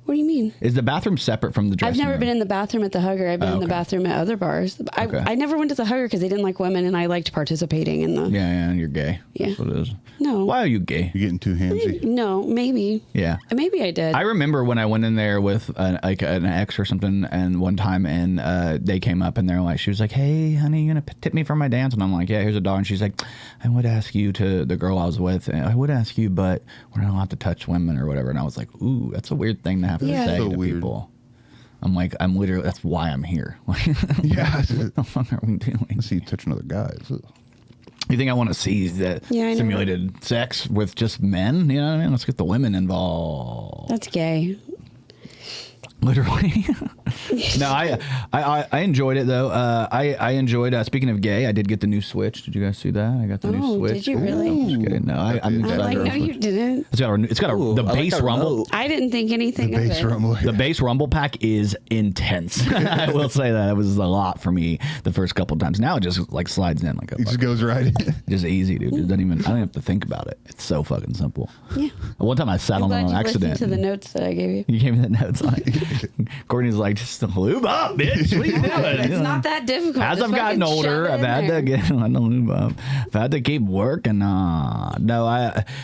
What do you mean? Is the bathroom separate from the dressing I've never room? been in the bathroom at the Hugger. I've been in the bathroom at other bars. I never went to the Hugger because they didn't like women, and I liked participating in the... Yeah, you're gay. Yeah. That's what it is. No. Why are you gay? You're getting too handsy. No, maybe. Yeah. Maybe I did. I remember when I went in there with an ex or something, and one time, and they came up and they're like, she was like, "Hey, honey, you gonna tip me for my dance?" And I'm like, "Yeah, here's $1." And she's like, "I would ask you to the girl I was with. And I would ask you, but we're not allowed to touch women or whatever." And I was like, "Ooh, that's a weird thing to have to say so to weird. people." I'm like, I'm literally. That's why I'm here. Yeah. What the fuck are we doing? Let's see you touching other guys. You think I want to see that Yeah, I know. simulated sex with just men? You know what I mean? Let's get the women involved. That's gay. Literally. No, I enjoyed it though. I enjoyed. Speaking of gay, I did get the new Switch. Did you guys see that? I got the new Switch. Did you really? I'm just kidding. No, I'm excited. I'm like, no, you didn't. It's got the bass rumble. I didn't think anything of Bass it. rumble. The bass rumble pack is intense. I will say that it was a lot for me the first couple of times. Now it just like slides in like a It just goes right in. just easy, dude. It doesn't even. I don't have to think about it. It's so fucking simple. Yeah. One time I sat I'm on it glad on you accident. listened to the notes that I gave you. You gave me the notes on it. Courtney's like, just lube up, bitch. What are you doing? It's not that difficult. As Just I've gotten fucking older, shove it I've in had to there. get on the lube up. I've had to keep working.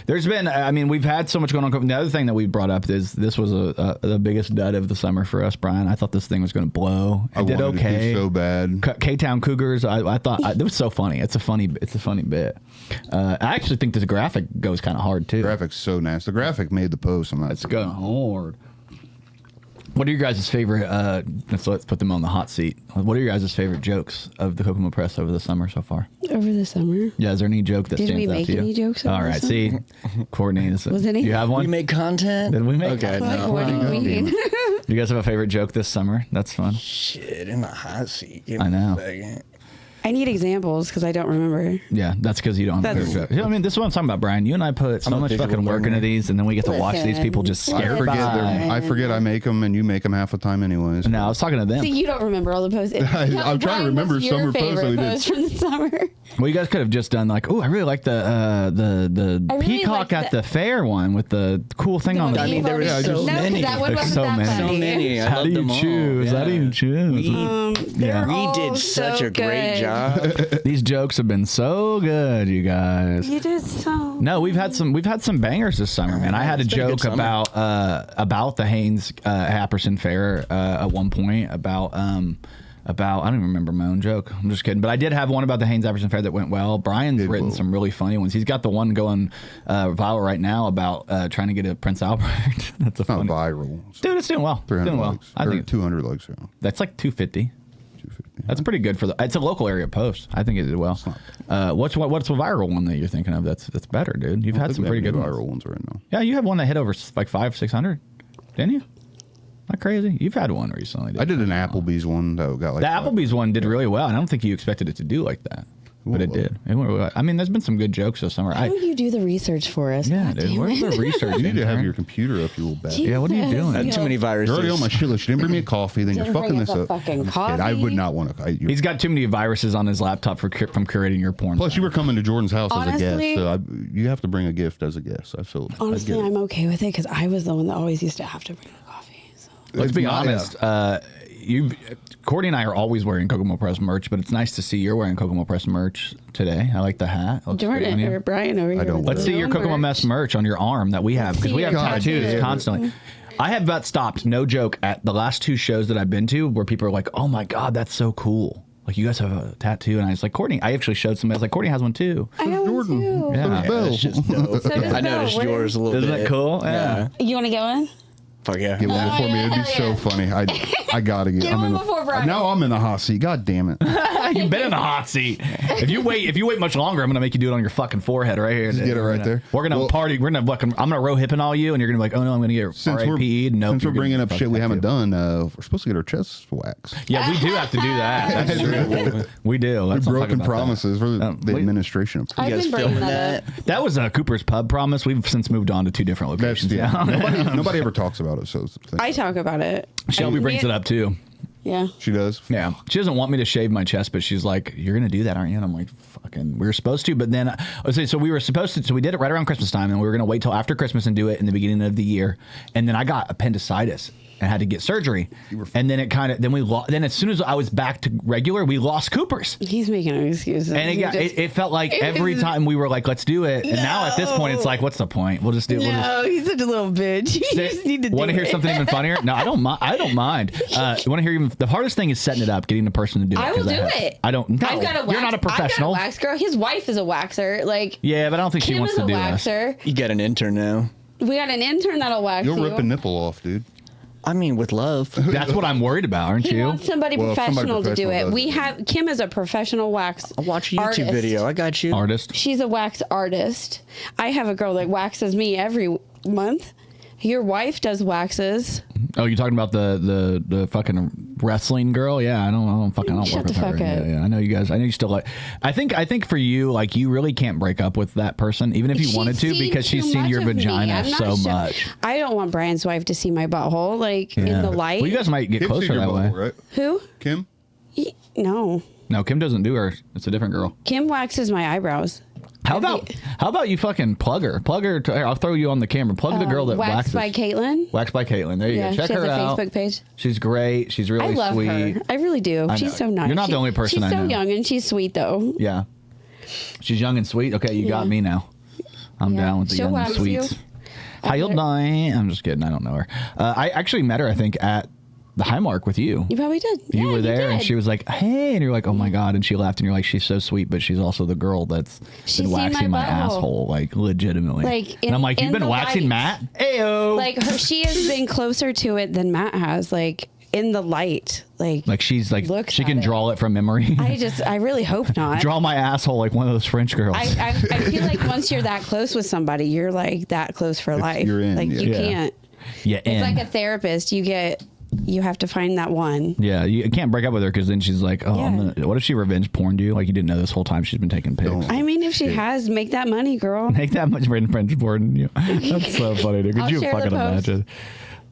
There's been, I mean, we've had so much going on. The other thing that we brought up is this was the biggest dud of the summer for us, Brian. I thought this thing was going to blow. It did wanted okay. to do so bad. K-Town Cougars. I thought it was so funny. It's a funny bit. I actually think this graphic goes kind of hard too. Graphic's so nice. The graphic made the post. It's going hard. What are your guys' favorite? Let's put them on the hot seat. What are your guys' favorite jokes of the Kokomo Press over the summer so far? Over the summer. Yeah, is there any joke that Did stands we out make to you? any jokes over All the right, summer? see, Courtney, Was any? Do you have one? We make content. Did we make? Okay, Like, no. what do you mean? You guys have a favorite joke this summer? That's fun. Shit, in the hot seat. Give I me know. a second. I need examples because I don't remember. Yeah, that's because you don't have a joke. I mean, this is what I'm talking about, Brian. You and I put so much fucking work into these, and then we get to watch these people just scare I forget I make them, and you make them half the time anyways. No, I was talking to them. See, you don't remember all the posts. I'm trying to remember summer posts that we did. From the summer. Well, you guys could have just done like, oh, I really like the Peacock at the fair one with the cool thing on the. I mean, there were so many. That one wasn't that funny. So many. I How do loved you them all. choose? Yeah. How do you choose? We did such a great job. These jokes have been so good, you guys. You did so. No, we've had some bangers this summer, man. I had a joke about the Haynes Apperson fair at one point about I don't even remember my own joke. I'm just kidding, but I did have one about the Haynes Apperson fair that went well. Brian's written some really funny ones. He's got the one going viral right now about trying to get a Prince Albert. That's a Not funny viral. dude. It's doing well. It's 300 doing well. likes. I think 200 likes. Yeah. that's like 250. 250. That's pretty good for it's a local area post. I think it did well. What's a viral one that you're thinking of? That's better, dude. You've had some pretty good viral ones. ones right now. Yeah, you have one that hit over like 500-600, didn't you? Not crazy. You've had one recently. I did an Applebee's one that got like The Applebee's one did really well. I don't think you expected it to do like that, but it did. It went well. I mean, there's been some good jokes this summer. Why don't you do the research for us? Yeah, God dude. damn Where's it. the research? You need to have intern? your computer up, you little bastard. Yeah, what are you doing? Too many viruses. You're already on my shit list. You didn't bring me a coffee, then you're Didn't fucking bring this us a up. fucking I'm just kidding. I would coffee. not want to. He's got too many viruses on his laptop from curating your porn. Plus, you were coming to Jordan's house as a Honestly- guest, so you have to bring a gift as a guest. I feel. Honestly, I'm okay with it because I was the one that always used to have to bring the coffee. So. Let's be honest. Cortni and I are always wearing Kokomo Press merch, but it's nice to see you're wearing Kokomo Press merch today. I like the hat. It looks good on Jordan you. or Brian over here. don't with Let's the see your Kokomo merch. Mess merch on your arm that we have, because we have God tattoos damn. constantly. I have about stopped, no joke, at the last 2 shows that I've been to where people are like, oh my God, that's so cool. Like, you guys have a tattoo. And I was like, Cortni, I actually showed somebody. I was like, Cortni has one too. I have one too. Yeah. Bill. It's just dope. So does I noticed Bill. yours a little Isn't bit. that cool? Yeah. You want to go in? Fuck yeah. Get one before me. It'd be hell so yeah. funny. I gotta get. Get I'm one in the, before Brian. now I'm in the hot seat. God damn it. You've been in the hot seat. If you wait much longer, I'm gonna make you do it on your fucking forehead right here. Just get it right there. We're gonna Well- party. We're gonna fucking. I'm gonna row hip and all you, and you're gonna be like, oh no, I'm gonna get Since we're, RIP'd. Nope, since we're you're bringing gonna up fuck shit we that haven't too. done, we're supposed to get our chests waxed. Yeah, we do have to do that. That's true. We do. Let's not talk Broken about that. promises for the wait. administration of I've guys been bringing filming that up. That was Cooper's Pub promise. We've since moved on to 2 different That's, locations. yeah. nobody ever talks about it, so it's the thing. I talk about it. Shelby brings it up too. Yeah. She does. Yeah, she doesn't want me to shave my chest, but she's like, "You're gonna do that, aren't you?" And I'm like, "Fucking, we were supposed to." But then, so we were supposed to. So we did it right around Christmas time, and we were gonna wait till after Christmas and do it in the beginning of the year. And then I got appendicitis and had to get surgery. And then it kind of then as soon as I was back to regular, we lost Cooper's. He's making excuses. And it felt like every time we were like, "Let's do it." And now at this point, it's like, "What's the point? We'll just do it." No, he's such a little bitch. You just need to do Want to hear it. something even funnier? No, I don't mind. I don't mind. You want to hear even the hardest thing is setting it up, getting the person to do it. I will 'cause do it. I don't. No, I've got a wax, you're not a professional. I've got a wax girl. His wife is a waxer. Like, Yeah, but I don't think she Kim wants is to a do this. waxer. You got an intern now. We got an intern that'll wax You'll you. rip a nipple off, dude. I mean, with love. That's what I'm worried about, aren't He you? wants somebody Well, if somebody professional to do professional it. does We it. have Kim is a professional wax. I'll watch a YouTube artist. video. I got you. Artist. She's a wax artist. I have a girl that waxes me every month. Your wife does waxes. Oh, you talking about the fucking wrestling girl? Yeah, I don't Shut work the with her. fuck Yeah, up. yeah, I know you guys. I know you still like. I think for you, like, you really can't break up with that person, even if you wanted to, because she's seen your vagina so much. I don't want Brian's wife to see my butthole like in Yeah. the light. Well, you guys might get Kim's closer seen your that way. butthole, right? Who? Kim? No. No, Kim doesn't do her. It's a different girl. Kim waxes my eyebrows. How about you fucking plug her? I'll throw you on the camera. Plug the girl that Waxed waxes. by Caitlin. Waxed by Caitlin. There you Yeah, go. Check she has her a out. Facebook page. She's great. She's really I love sweet. her. I really do. I She's know. so nice. You're not the only person I She's so know. young and she's sweet though. Yeah. She's young and sweet. Okay, you got me now. I'm Yeah. down with the She'll young and wax you. sweets. How you doing? I'm just kidding. I don't know her. I actually met her, I think, at the Highmark with you. You probably did. You Yeah, were there, and did. she was like, "Hey," and you're like, "Oh my god!" And she laughed, and you're like, "She's so sweet, but she's also the girl that's She's been seen waxing my my butthole. asshole, like, legitimately." Like, and I'm like, "You've in been the waxing light. Matt? Ayo!" Like she has been closer to it than Matt has. Like in the light. Like she's like, looks she at can it. draw it from memory. I really hope not. Draw my asshole like one of those French girls. I feel like once you're that close with somebody, you're like that close for life. you're in, Like yeah. you Yeah. can't. yeah, It's like a therapist. You get you have to find that one. Yeah, you can't break up with her because then she's like, oh, Yeah. what if she revenge porned you? Like you didn't know this whole time she's been taking pics. I mean, if she has, make that money, girl. Make that much revenge porn you. That's so funny, dude. Could I'll you share the fucking post. imagine?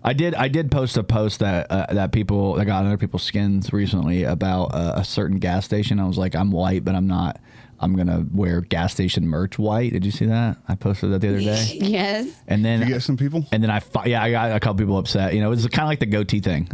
I did post a post that got under people's skins recently about a certain gas station. I was like, I'm white, but I'm not. I'm gonna wear gas station merch white. Did you see that? I posted that the other day. Yes. And then You get some people? And then I got a couple people upset. You know, it was kind of like the goatee thing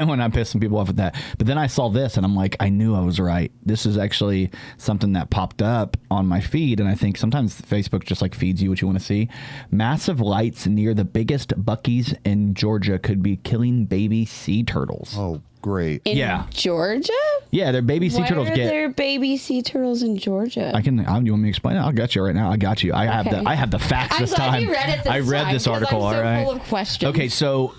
when I pissed some people off with that. But then I saw this and I'm like, I knew I was right. This is actually something that popped up on my feed. And I think sometimes Facebook just like feeds you what you want to see. Massive lights near the biggest Buc-ee's in Georgia could be killing baby sea turtles. Oh, great. In Yeah. Georgia? Yeah, their baby sea Why turtles are there baby sea turtles in Georgia? you want me to explain it? I'll get you right now. I got you. I have the facts I'm this glad time. you read it this I read time, this 'cause article. I'm so all right. full of questions. Okay, so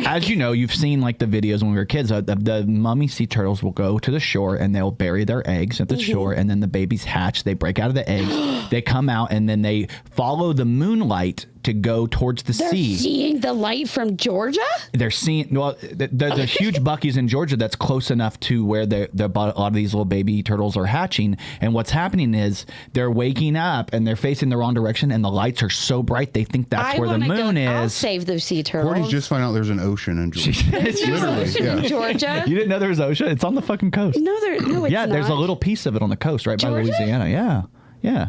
as you know, you've seen like the videos when we were kids. The mummy sea turtles will go to the shore and they'll bury their eggs at the shore, and then the babies hatch. They break out of the eggs. They come out and then they follow the moonlight to go towards the They're sea. seeing the light from Georgia? They're seeing the huge Buc-ee's in Georgia that's close enough to where a lot of these little baby turtles are hatching. And what's happening is they're waking up and they're facing the wrong direction, and the lights are so bright they think that's where the wanna moon I'll is. save those sea turtles. Courtney's just found out there's an ocean in Georgia. It's There's no literally, ocean in yeah. Georgia. You didn't know there was ocean? It's on the fucking coast. No, it's yeah, there's a not. little piece of it on the coast right by Georgia? Louisiana. Yeah.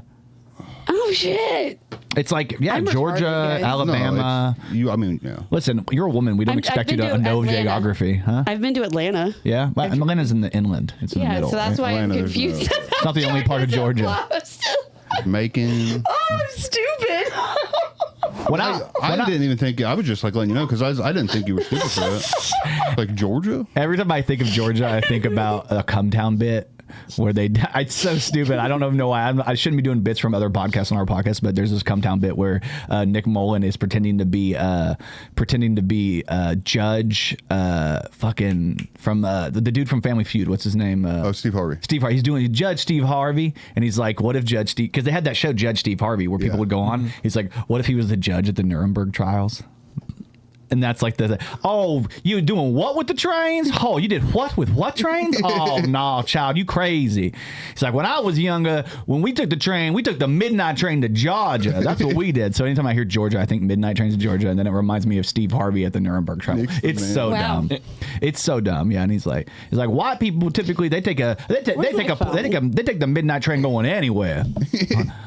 Oh shit! It's like I'm Georgia, retarded, guys. Alabama. I mean, yeah. Listen, you're a woman. We don't I've expect you been to to know Atlanta. geography, huh? I've been to Atlanta. Yeah, but Atlanta's in the inland. It's in the Yeah, middle. so that's right? why I'm Atlanta, there's confused. no- It's not the only part of Georgia. Macon. Oh, I'm stupid. When I didn't even think. I was just like letting you know because I didn't think you were stupid for that. Like Georgia. Every time I think of Georgia, I think about a Come Town bit where it's so stupid. I don't know why. I shouldn't be doing bits from other podcasts on our podcast, but there's this Come Town bit where Nick Mullen is pretending to be Judge, fucking from the dude from Family Feud. What's his name? Steve Harvey. Steve Harvey. He's doing Judge Steve Harvey, and he's like, "What if Judge Steve?" Because they had that show Judge Steve Harvey where people would go on. He's like, "What if he was the judge at the Nuremberg trials?" And that's like oh, you doing what with the trains? Oh, you did what with what trains? Oh, no, child, you crazy. He's like, when I was younger, when we took the train, we took the midnight train to Georgia. That's what we did. So anytime I hear Georgia, I think midnight trains to Georgia, and then it reminds me of Steve Harvey at the Nuremberg trial. It's so Wow. dumb. It's so dumb. Yeah, and he's like, white people typically they take the midnight train going anywhere,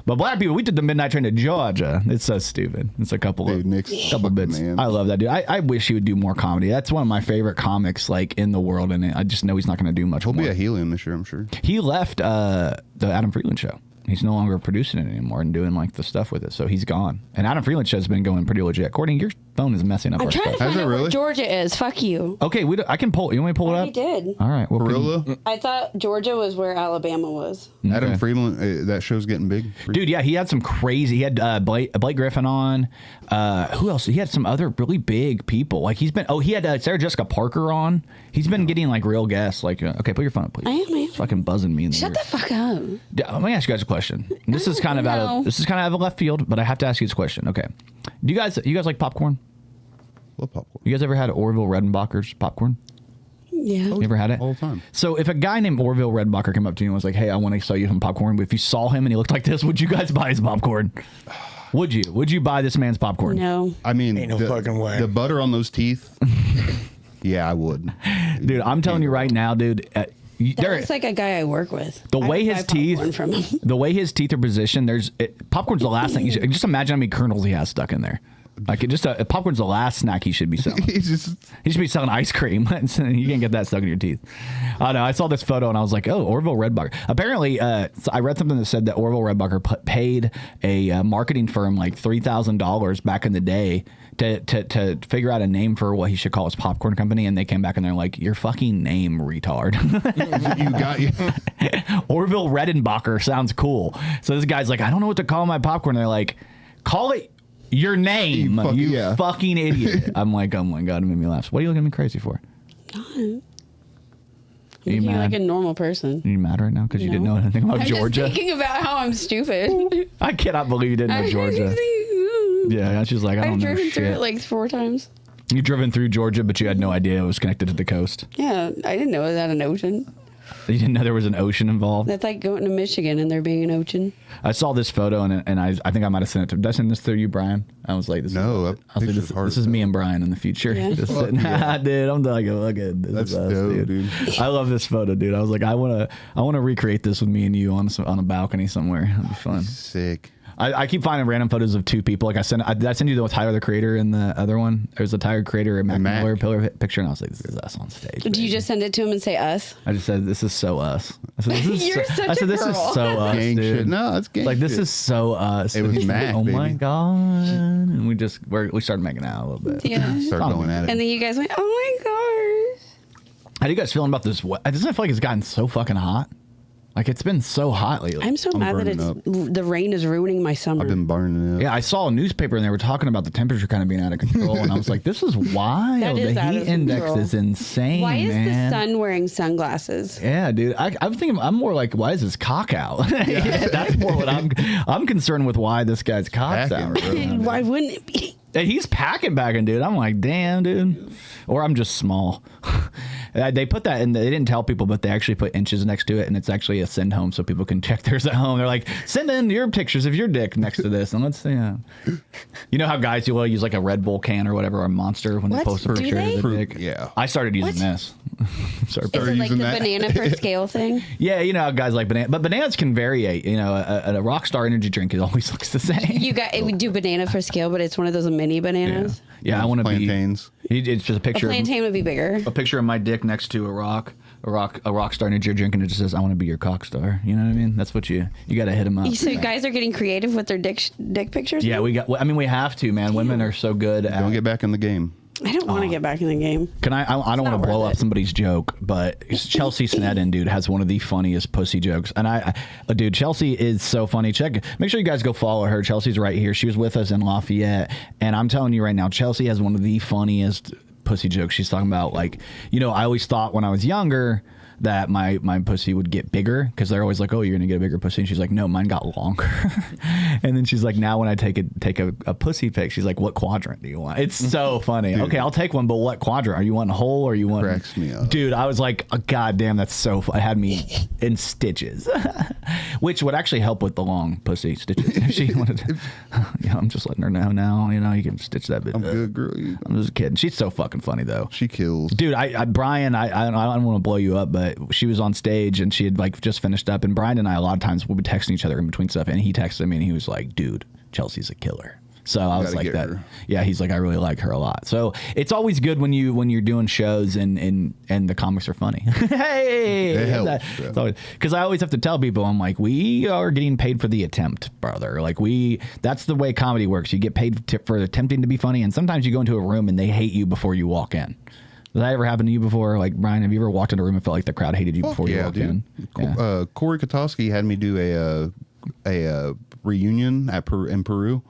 but black people we took the midnight train to Georgia. It's so stupid. It's a couple Dude, Nick's couple fucking bits. man. I love that dude. I wish he would do more comedy. That's one of my favorite comics like in the world, and I just know he's not going to do much He'll more. be at Helium this year, I'm sure. He left the Adam Freeland show. He's no longer producing it anymore and doing like the stuff with it, so he's gone. And Adam Freeland show's been going pretty legit. Courtney, your phone is messing up. I'm our trying to stuff. find out really? where Georgia is. Fuck you. Okay, I can pull. You want me to pull it I up? did. All right. Well, For real though, I thought Georgia was where Alabama was. Adam Freeland, that show's getting big. Dude, yeah, he had some crazy. He had Blake Griffin on. Who else? He had some other really big people. Like he had Sarah Jessica Parker on. He's been getting like real guests. Like, okay, put your phone up, please. I am. It's fucking buzzing me in the Shut ear. the fuck up. Let me ask you guys a question. This is kind of out of left field, but I have to ask you this question. Okay, do you guys like popcorn? Love popcorn. You guys ever had Orville Redenbacher's popcorn? Yeah. You ever had it? All the time. So if a guy named Orville Redenbacher came up to you and was like, "Hey, I want to sell you some popcorn," but if you saw him and he looked like this, would you guys buy his popcorn? Would you? Would you buy this man's popcorn? No. I mean, Ain't no fucking way. The butter on those teeth. Yeah, I would. Dude, I'm telling you right now, dude. That looks like a guy I work with. The I way would his buy popcorn teeth, from him. the way his teeth are positioned, popcorn's the last thing. Just imagine how many kernels he has stuck in there. Like popcorn's the last snack he should be selling. He's just He should be selling ice cream. You can't get that stuck in your teeth. I know. I saw this photo and I was like, oh, Orville Redenbacher. Apparently, I read something that said that Orville Redenbacher paid a marketing firm like $3,000 back in the day to figure out a name for what he should call his popcorn company, and they came back and they're like, your fucking name, retard. Orville Redenbacher sounds cool. So this guy's like, I don't know what to call my popcorn. They're like, call it your name, you fucking idiot. I'm like, oh my god, it made me laugh. What are you looking at me crazy for? You're like a normal person. Are you mad right now because you didn't know anything about I'm Georgia? just thinking about how I'm stupid. I cannot believe you didn't know Georgia. Yeah, she's like, I don't I've know driven through shit. it like 4 times. You driven through Georgia, but you had no idea it was connected to the coast. Yeah, I didn't know it had an ocean. You didn't know there was an ocean involved? That's like going to Michigan and there being an ocean. I saw this photo, and I think I might have sent it to him. Did I send this to you, Brian? I was like, this is me and Brian in the future. Yeah. Just sitting, dude, I'm like, look at this. That's us, dope, dude. I love this photo, dude. I was like, I want to recreate this with me and you on a balcony somewhere. That'd be fun. Sick. I keep finding random photos of two people. Like did I send you the Tyler the Creator and the other one? There's a Tyler Creator and Mac Miller pillar picture, and I was like, this is us on stage. Did you just send it to him and say us? I just said, this is so us. I said, You're such a this girl. is so us, Gang dude. shit. No, it's gang Like, this shit. is so us. It was Mac, oh baby. my God. And we started making out a little bit. Yeah. Start going at it. And then you guys went, oh my gosh. How do you guys feeling about this? Doesn't it feel like it's gotten so fucking hot? Like, it's been so hot lately. I'm so mad that the rain is ruining my summer. I've been burning it up. Yeah, I saw a newspaper and they were talking about the temperature kind of being out of control, and I was like, "This is wild. That is the out heat of index control. is insane, Why is man." the sun wearing sunglasses? Yeah, dude. I'm thinking. I'm more like, why is his cock out? Yeah, that's more what I'm concerned with. Why this guy's cock's Packing, out? bro. Right now, Why wouldn't it be? and he's packing, dude. I'm like, damn, dude. Or I'm just small. They put that in. They didn't tell people, but they actually put inches next to it, and it's actually a send home, so people can check theirs at home. They're like, send in your pictures of your dick next to this, and let's see. You know how guys will use like a Red Bull can or whatever, or a Monster when they What? post a Do picture they? of the dick. Yeah. I started using What? this. Sorry, Is it like using the that. banana per scale thing? yeah, you know how guys like banana, but bananas can variate. You know, a Rockstar energy drink always looks the same. You got we do banana for scale, but it's one of those mini bananas. Yeah, I want to be. Plantains. It's just a A picture. plantain would be bigger. A picture of my dick next to a Rockstar energy drink, and it just says, "I want to be your cock star." You know what I mean? That's what you got to hit them up. So you guys are getting creative with their dick pictures? Yeah, we got. I mean, we have to, man. Women are so good at. Don't get back in the game. I don't want to get back in the game. Can I don't want not to blow worth up it. somebody's joke, but Chelsea Sneddon, dude, has one of the funniest pussy jokes. And dude, Chelsea is so funny. Make sure you guys go follow her. Chelsea's right here. She was with us in Lafayette, and I'm telling you right now, Chelsea has one of the funniest pussy jokes. She's talking about, like, you know, I always thought when I was younger that my pussy would get bigger, because they're always like, oh, you're gonna get a bigger pussy, and she's like, no, mine got longer. And then she's like, now when I take a pussy pic, she's like, what quadrant do you want? It's so funny. Dude. Okay, I'll take one, but what quadrant? Are you wanting whole or you want? Cracks me up. Dude, I was like, oh, god damn, that's so it had me in stitches. Which would actually help with the long pussy stitches if she wanted to. Yeah, I'm just letting her know now, you know, you can stitch that bit. I'm good, girl. I'm just kidding. She's so fucking funny though. She kills. Dude, Brian, I don't want to blow you up, but she was on stage and she had like just finished up, and Brian and I a lot of times we'll be texting each other in between stuff, and he texted me and he was like, dude, Chelsea's a killer. So I was Gotta like, get that. her. Yeah, he's like, I really like her a lot. So it's always good when you're doing shows and the comics are funny. Hey, It helps, yeah. because I always have to tell people, I'm like, we are getting paid for the attempt, brother. Like that's the way comedy works. You get paid for attempting to be funny, and sometimes you go into a room and they hate you before you walk in. Does that ever happen to you before? Like, Brian, have you ever walked into a room and felt like the crowd hated you before you walked in? Yeah. Corey Kotowski had me do a reunion in Peru,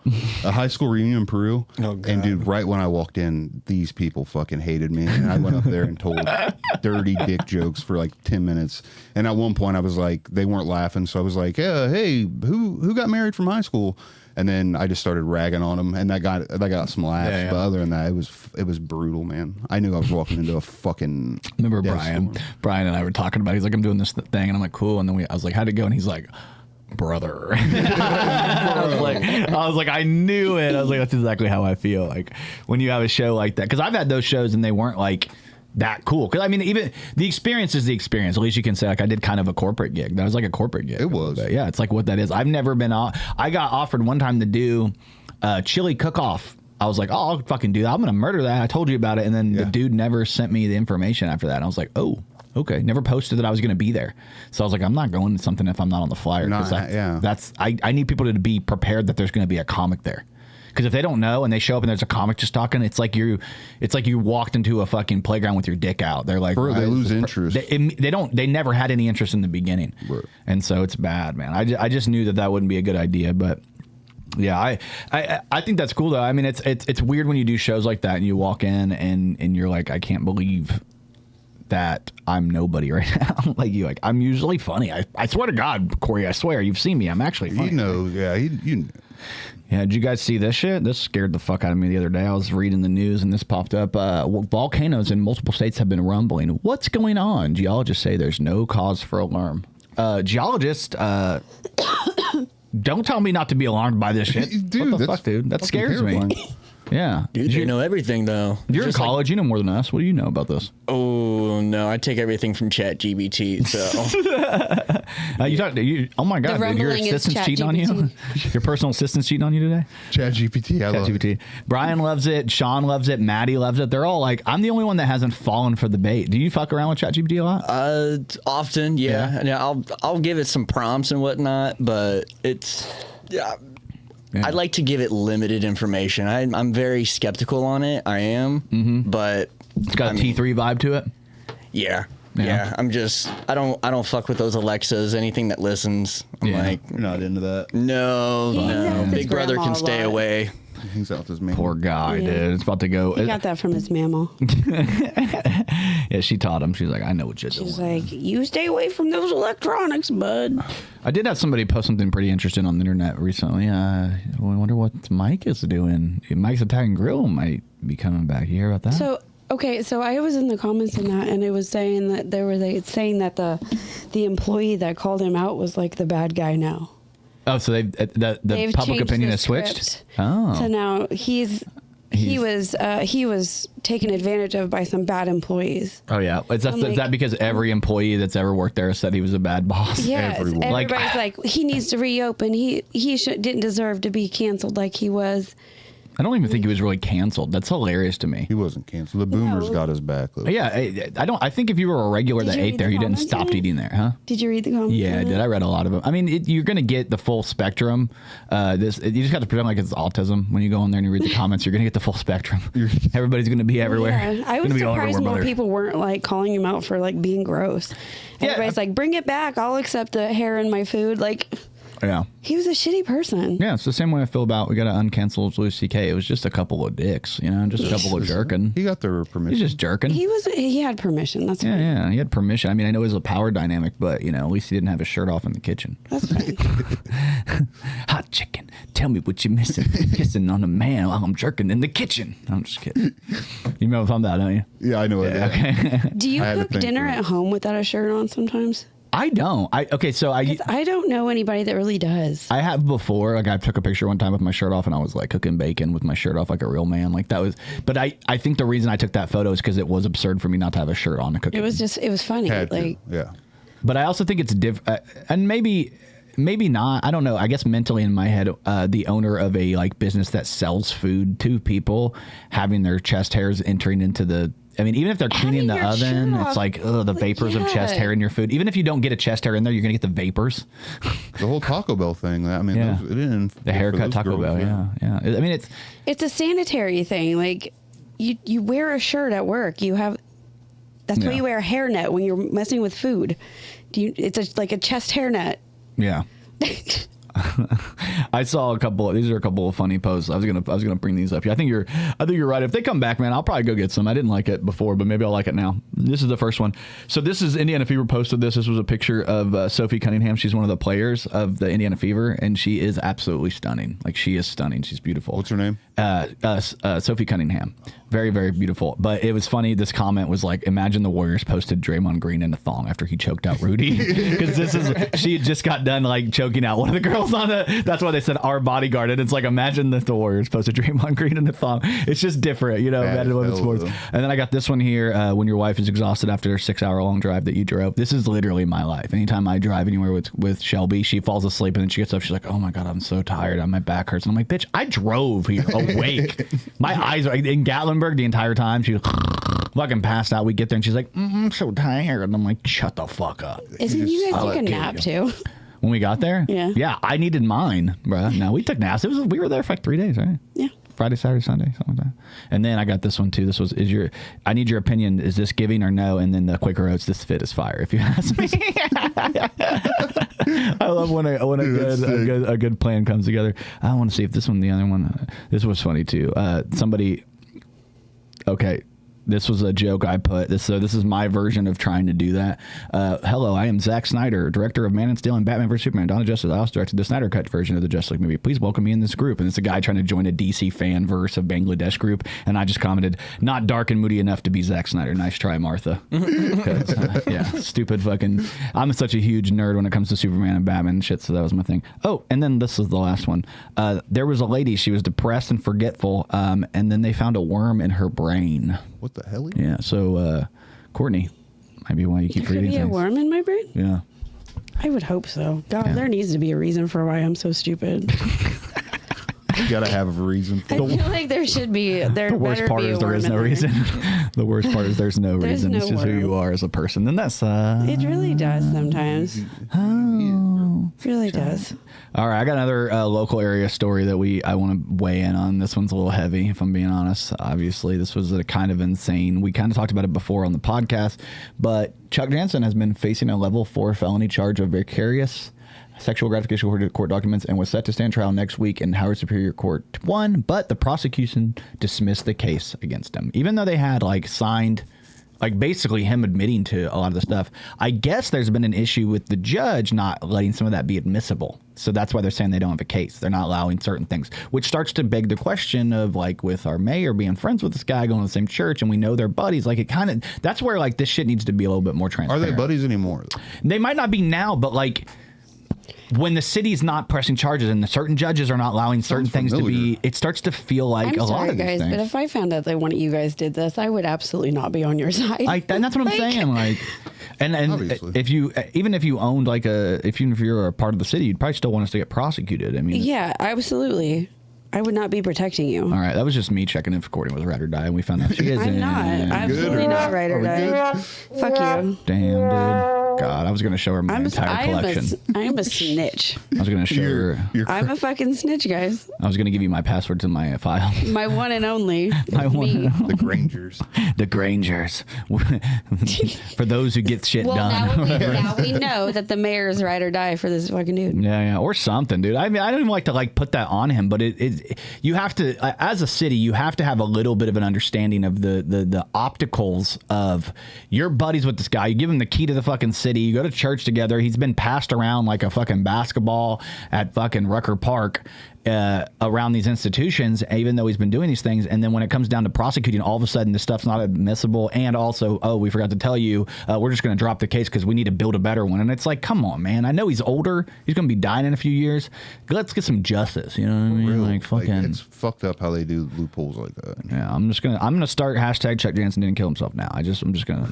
a high school reunion in Peru. Oh, God. And dude, right when I walked in, these people fucking hated me, and I went up there and told dirty dick jokes for like 10 minutes. And at one point, I was like, they weren't laughing, so I was like, hey, who got married from high school? And then I just started ragging on them, and that got some laughs. Yeah, yeah. But other than that, it was brutal, man. I knew I was walking into a fucking. Remember death Brian? storm. Brian and I were talking about it. He's like, I'm doing this thing, and I'm like, cool. And then I was like, how'd it go? And he's like, brother. I was like, I knew it. I was like, that's exactly how I feel. Like when you have a show like that, because I've had those shows and they weren't like that cool. Because I mean, even the experience is the experience. At least you can say, like, I did kind of a corporate gig. That was like a corporate gig. It was. Yeah, it's like what that is. I've never been. I got offered one time to do chili cook-off. I was like, oh, I'll fucking do that. I'm gonna murder that. I told you about it, and then the dude never sent me the information after that. And I was like, oh. Okay, never posted that I was going to be there, so I was like, I'm not going to something if I'm not on the flyer. I need people to be prepared that there's going to be a comic there, because if they don't know and they show up and there's a comic just talking, it's like you walked into a fucking playground with your dick out. They're like, Bro, they lose interest. They never had any interest in the beginning, Right. And so it's bad, man. I just knew that wouldn't be a good idea, but. Yeah, I think that's cool though. I mean, it's weird when you do shows like that and you walk in and you're like, I can't believe that I'm nobody right now. Like I'm usually funny. I swear to God, Corey, I swear, you've seen me. I'm actually funny. You know, yeah, Yeah, did you guys see this shit? This scared the fuck out of me the other day. I was reading the news and this popped up. Volcanoes in multiple states have been rumbling. What's going on? Geologists say there's no cause for alarm. Geologists, don't tell me not to be alarmed by this shit. Dude, what the fuck, dude? That scares me. Yeah. Dude, you know everything, though. You're in college. You know more than us. What do you know about this? Oh, no. I take everything from ChatGPT, so. Oh, my God. Dude, your assistant's cheating on you? Your personal assistant's cheating on you today? ChatGPT. I love it. Brian loves it. Sean loves it. Maddie loves it. They're all like, I'm the only one that hasn't fallen for the bait. Do you fuck around with ChatGPT a lot? Often, yeah. And I'll give it some prompts and whatnot, but it's... Yeah. Yeah. I like to give it limited information. I'm very skeptical on it. I am, but it's got a T3 vibe to it. Yeah. I don't fuck with those Alexas. Anything that listens, I'm like, you're not into that. No. Big brother can stay away. He hangs out with his man. Poor guy, dude. It's about to go. He got that from his mama. Yeah, she taught him. She's like, I know what you're doing. She's like, you stay away from those electronics, bud. I did have somebody post something pretty interesting on the internet recently. I wonder what Mike is doing. Mike's Italian Grill might be coming back. You hear about that? So I was in the comments in that, and it was saying that the employee that called him out was like the bad guy now. Oh, so the public opinion has switched. Oh, so now he was taken advantage of by some bad employees. Oh yeah, is that because every employee that's ever worked there said he was a bad boss? Yes, everybody's like he needs to reopen. He didn't deserve to be canceled like he was. I don't even think he was really canceled. That's hilarious to me. He wasn't canceled. The boomers got his back. Though. Yeah, I think if you were a regular that ate there, you didn't stop eating there, huh? Did you read the comments? Yeah, I did. I read a lot of them. I mean, you're going to get the full spectrum. You just have to pretend like it's autism when you go in there and you read the comments. You're going to get the full spectrum. Everybody's going to be everywhere. Yeah, I was surprised more people weren't like calling him out for like being gross. Everybody's like, bring it back. I'll accept the hair in my food. Like. Yeah. He was a shitty person. Yeah, it's the same way I feel about we got to uncancel Louis C.K. It was just a couple of dicks, just a couple of jerking. He got their permission. He's just jerking. He had permission. That's right. Yeah, he had permission. I mean, I know it was a power dynamic, but at least he didn't have his shirt off in the kitchen. That's right. Hot chicken, tell me what you're missing. Kissing on a man while I'm jerking in the kitchen. I'm just kidding. You know what I'm talking about, don't you? Yeah, I know it. Yeah. Okay. Do you cook dinner at home without a shirt on sometimes? I don't. I don't know anybody that really does. I have before. Like I took a picture one time with my shirt off, and I was like cooking bacon with my shirt off, like a real man. Like that was. But I think the reason I took that photo is because it was absurd for me not to have a shirt on to cook. It was funny. Yeah. But I also think it's different, and maybe not. I don't know. I guess mentally in my head, the owner of a business that sells food to people having their chest hairs entering into the. I mean, even if they're cleaning the oven, it's like, the vapors of chest hair in your food. Even if you don't get a chest hair in there, you're going to get the vapors. The whole Taco Bell thing. I mean, yeah. it didn't. The haircut Taco Bell, yeah. I mean, it's a sanitary thing. Like, you wear a shirt at work. That's why you wear a hairnet when you're messing with food. It's like a chest hairnet. Yeah. I saw a couple. These are a couple of funny posts. I was gonna bring these up here. I think you're right. If they come back, man, I'll probably go get some. I didn't like it before, but maybe I'll like it now. This is the first one. So this is Indiana Fever posted this. This was a picture of Sophie Cunningham. She's one of the players of the Indiana Fever, and she is absolutely stunning. Like she is stunning. She's beautiful. What's her name? Sophie Cunningham. Very, very beautiful. But it was funny. This comment was like, imagine the Warriors posted Draymond Green in a thong after he choked out Rudy. Because she had just got done choking out one of the girls on that's why they said our bodyguard. And it's like, imagine that the Warriors posted Draymond Green in a thong. It's just different, imagine women's sports. And then I got this one here, when your wife is exhausted after a 6-hour-long drive that you drove. This is literally my life. Anytime I drive anywhere with Shelby, she falls asleep and then she gets up. She's like, oh my God, I'm so tired. My back hurts. And I'm like, bitch, I drove here awake. My eyes are in Gatlinburg the entire time. She was fucking passed out. We get there and she's like, I'm so tired. And I'm like, shut the fuck up. Isn't you guys take a nap too? When we got there? Yeah, I needed mine, bro. No, we took naps. We were there for 3 days, right? Yeah. Friday, Saturday, Sunday, something like that. And then I got this one too. This was I need your opinion. Is this giving or no? And then the Quaker Oats, this fit is fire. If you ask me. I love when a good plan comes together. I want to see if this one, the other one. This was funny too. Somebody. Okay. This was a joke I put. This is my version of trying to do that. Hello, I am Zack Snyder, director of Man of Steel and Batman vs Superman. Dawn of Justice. I also directed the Snyder Cut version of the Justice League movie. Please welcome me in this group. And it's a guy trying to join a DC fan verse of Bangladesh group. And I just commented, not dark and moody enough to be Zack Snyder. Nice try, Martha. Yeah, stupid fucking. I'm such a huge nerd when it comes to Superman and Batman and shit. So that was my thing. Oh, and then this is the last one. There was a lady. She was depressed and forgetful. And then they found a worm in her brain. What the hell? Yeah, so Cortni, maybe why you keep reading things. Could be a worm in my brain? Yeah. I would hope so. God, there needs to be a reason for why I'm so stupid. You gotta have a reason for I feel like there should be. The worst part is there is no reason. The worst part is there's no reason. It's just who you are as a person. And that's it really does sometimes. It really does. All right, I got another local area story that I want to weigh in on. This one's a little heavy, if I'm being honest. Obviously, this was a kind of insane. We kind of talked about it before on the podcast, but Chuck Jansen has been facing a level 4 felony charge of vicarious sexual gratification according to court documents and was set to stand trial next week in Howard Superior Court 1, but the prosecution dismissed the case against him, even though they had signed basically him admitting to a lot of the stuff. I guess there's been an issue with the judge not letting some of that be admissible. So that's why they're saying they don't have a case. They're not allowing certain things, which starts to beg the question of with our mayor being friends with this guy, going to the same church, and we know they're buddies. That's where this shit needs to be a little bit more transparent. Are they buddies anymore? They might not be now, but when the city's not pressing charges and the certain judges are not allowing certain things to be, it starts to feel like a lot of these guys, things. but if I found out that one of you guys did this, I would absolutely not be on your side. And that's what I'm saying. And Obviously. if you owned if you're a part of the city, you'd probably still want us to get prosecuted. I mean, yeah, absolutely. I would not be protecting you. All right, that was just me checking if Courtney was ride or die, and we found out she isn't. I'm not. Absolutely not ride or die. Fuck you. Damn, dude. God, I was going to show her my entire collection. I am a snitch. I was going to show her. I'm a fucking snitch, guys. I was going to give you my password to my file. My one and only. My me. The Graingers. The Graingers. For those who get shit done. Now we know that the mayor is ride or die for this fucking dude. Yeah, or something, dude. I mean, I don't even like to put that on him, but you have to, as a city, you have to have a little bit of an understanding of the opticals of your buddies with this guy. You give him the key to the fucking city. You go to church together. He's been passed around like a fucking basketball at fucking Rucker Park. Around these institutions, even though he's been doing these things, and then when it comes down to prosecuting, all of a sudden this stuff's not admissible, and also, we forgot to tell you, we're just going to drop the case because we need to build a better one. And it's come on, man. I know he's older. He's going to be dying in a few years. Let's get some justice. You know what I mean? Really, fucking. it's fucked up how they do loopholes like that. Yeah, I'm gonna start hashtag Chuck Jansen didn't kill himself now. I'm just gonna.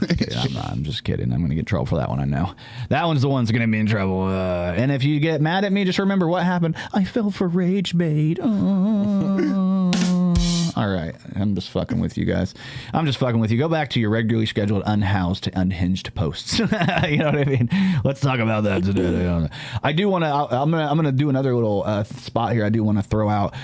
I'm just kidding. I'm gonna get in trouble for that one. I know that one's the one's that's gonna be in trouble. And if you get mad at me, just remember what happened. I fell for rage bait. All right, I'm just fucking with you guys. I'm just fucking with you. Go back to your regularly scheduled unhoused to unhinged posts. You know what I mean? Let's talk about that today. I do want to. I'm gonna do another little spot here. I do want to throw out.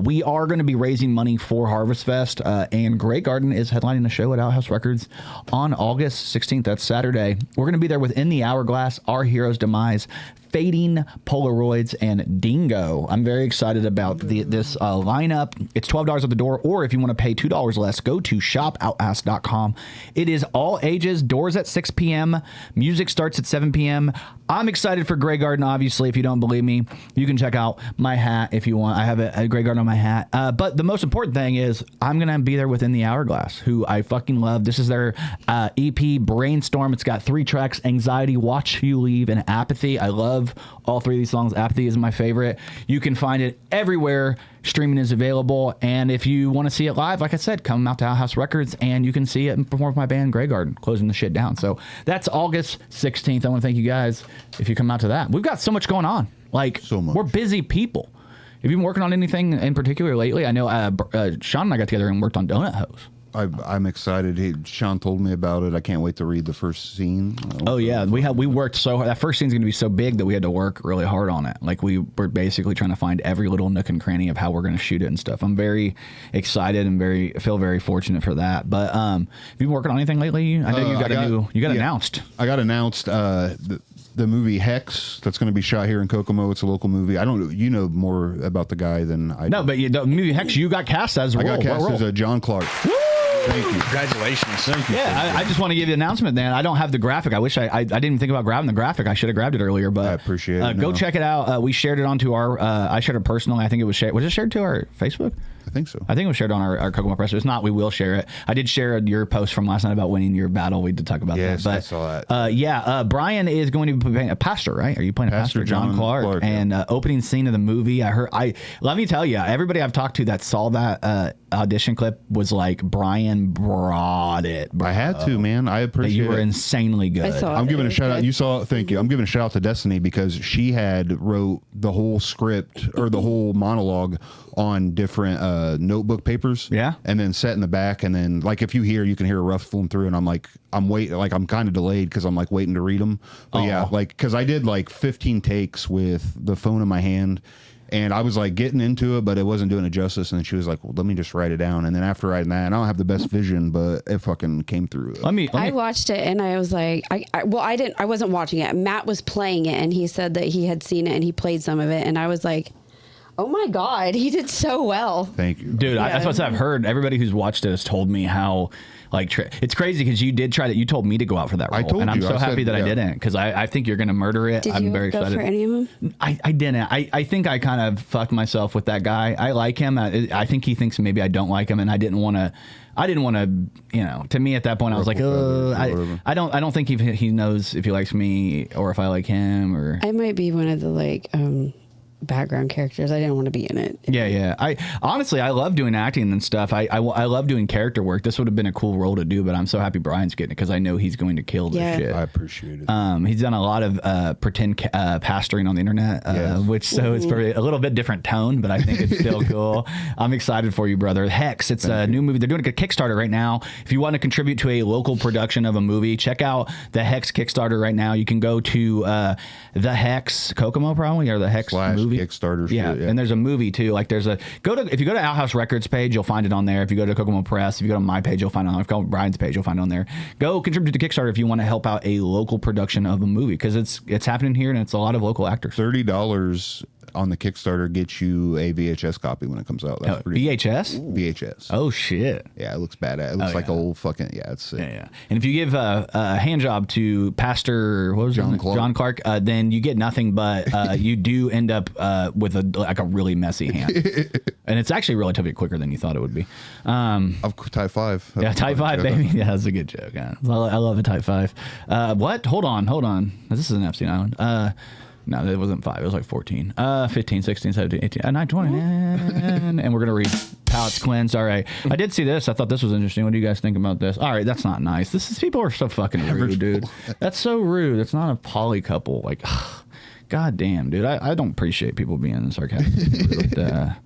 We are going to be raising money for Harvest Fest, and Grey Garden is headlining a show at Outhouse Records on August 16th. That's Saturday. We're going to be there within the hourglass. Our hero's demise. Fading Polaroids and Dingo. I'm very excited about this lineup. It's $12 at the door, or if you want to pay $2 less, go to shopouthhouse.com. It is all ages. Doors at 6 p.m. Music starts at 7 p.m. I'm excited for Grey Garden, obviously. If you don't believe me, you can check out my hat if you want. I have a Grey Garden on my hat. But the most important thing is I'm going to be there within the Hourglass, who I fucking love. This is their EP, Brainstorm. It's got 3 tracks, Anxiety, Watch You Leave, and Apathy. I love all 3 of these songs. Apathy is my favorite. You can find it everywhere. Streaming is available. And if you want to see it live, like I said, come out to Outhouse Records and you can see it and perform with my band, Grey Garden, closing the shit down. So that's August 16th. I want to thank you guys if you come out to that. We've got so much going on. So much. We're busy people. Have you been working on anything in particular lately? I know Sean and I got together and worked on Donut Hose. I'm excited. Sean told me about it. I can't wait to read the first scene. Oh yeah, we worked so hard. That first scene's going to be so big that we had to work really hard on it. We were basically trying to find every little nook and cranny of how we're going to shoot it and stuff. I'm very excited and feel very fortunate for that. But have you been working on anything lately? I know you got announced. I got announced. The movie Hex that's going to be shot here in Kokomo. It's a local movie. I don't. You know more about the guy than I do. No, but the movie Hex, you got cast as a role. I got cast as a John Clark. Woo! Thank you. Congratulations. Thank you. Yeah, I just want to give you an announcement, man. I don't have the graphic. I wish I didn't even think about grabbing the graphic. I should have grabbed it earlier, but I appreciate it. Go check it out. We shared it onto our. I shared it personally. I think it was shared. Was it shared to our Facebook? I think so. I think it was shared on our Kokomo Press. If it's not, we will share it. I did share your post from last night about winning your battle. We did talk about yes, that. But, I saw that. Brian is going to be playing a pastor, right? Are you playing a pastor? John Clark. And opening scene of the movie, let me tell you, everybody I've talked to that saw that audition clip was like, Brian brought it, bro. I had to, man. I appreciate it. You were insanely good. I saw I'm it. giving It a was shout out. good. You saw it. Thank you. I'm giving a shout out to Destiny because she had wrote the whole script or the whole monologue on different notebook papers. Yeah. And then set in the back. And then like, if you can hear a ruffling through, and I'm like, I'm waiting, like I'm kind of delayed because I'm like waiting to read them. But yeah, like, cause I did like 15 takes with the phone in my hand. And I was like getting into it, but it wasn't doing it justice. And she was like, well, let me just write it down. And then after writing that, I don't have the best vision, but it fucking came through. I watched it and I was like, I wasn't watching it. Matt was playing it and he said that he had seen it and he played some of it. And I was like, oh my God, he did so well. Thank you. Dude, that's what I've heard. Everybody who's watched it has told me how, like, it's crazy because you did try that. You told me to go out for that role. I told and I'm you. so I happy said, that I didn't because I think you're going to murder it. Did I'm you very go excited. for any of them? I didn't. I think I kind of fucked myself with that guy. I like him. I think he thinks maybe I don't like him, and I didn't want to, to me at that point, I was like, I don't think he knows if he likes me or if I like him or. I might be one of the background characters. I didn't want to be in it. Yeah. I honestly, I love doing acting and stuff. I love doing character work. This would have been a cool role to do, but I'm so happy Brian's getting it because I know he's going to kill this shit. I appreciate it. He's done a lot of pretend pastoring on the internet, which it's probably a little bit different tone, but I think it's still cool. I'm excited for you, brother. Hex, it's a new movie. They're doing a Kickstarter right now. If you want to contribute to a local production of a movie, check out the Hex Kickstarter right now. You can go to the Hex Kokomo probably or the Hex movie. Kickstarter. Yeah, and there's a movie too. Like if you go to Outhouse Records page, you'll find it on there. If you go to Kokomo Press, if you go to my page, you'll find it on there. If you go to Brian's page, you'll find it on there. Go contribute to Kickstarter if you want to help out a local production of a movie because it's happening here and it's a lot of local actors. $30 on the Kickstarter gets you a VHS copy when it comes out. That's pretty VHS? cool. VHS. Oh shit. Yeah, it looks badass. It looks like old fucking it's sick. Yeah. And if you give a hand job to Pastor John Clark, then you get nothing, but you do end up with a really messy hand, and it's actually relatively quicker than you thought it would be. Of Type 5. Yeah, Type 5, baby. Yeah, that's a good joke. Yeah. I love a Type 5. What? Hold on. This is an Epstein Island. No, it wasn't 5. It was like 14. 15, 16, 17, 18, 19, 20. And we're going to read Palates Cleansed. All right. I did see this. I thought this was interesting. What do you guys think about this? All right. That's not nice. People are so fucking rude, dude. That's so rude. It's not a poly couple. Like, God damn, dude. I don't appreciate people being sarcastic. But,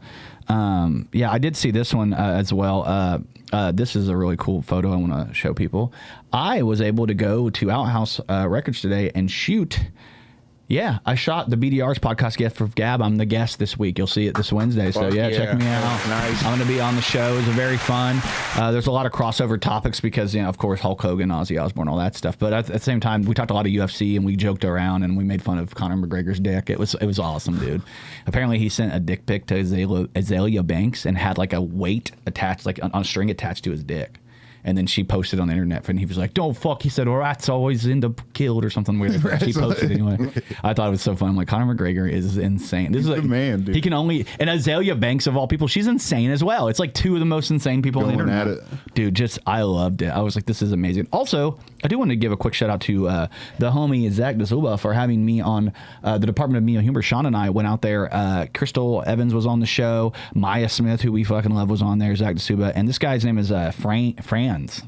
I did see this one as well. This is a really cool photo I want to show people. I was able to go to Outhouse Records today and shoot. Yeah, I shot the BDR's podcast gift for Gab. I'm the guest this week. You'll see it this Wednesday. So check me out. Nice. I'm going to be on the show. It's very fun. There's a lot of crossover topics because, of course, Hulk Hogan, Ozzy Osbourne, all that stuff. But at the same time, we talked a lot of UFC and we joked around and we made fun of Conor McGregor's dick. It was awesome, dude. Apparently, he sent a dick pic to Azalea Banks and had like a weight attached, like on a string attached to his dick. And then she posted on the internet, and he was like, "Don't fuck." He said, "Or rats always end up killed," or something weird. She posted anyway. I thought it was so fun. I'm like, Conor McGregor is insane. This is like, the man, dude. He can only, and Azalea Banks of all people, she's insane as well. It's like two of the most insane people on the internet. At it. Dude, I loved it. I was like, this is amazing. Also, I do want to give a quick shout out to the homie Zach DeSuba for having me on the Department of Neo Humor. Sean and I went out there. Crystal Evans was on the show. Maya Smith, who we fucking love, was on there. Zach DeSuba, and this guy's name is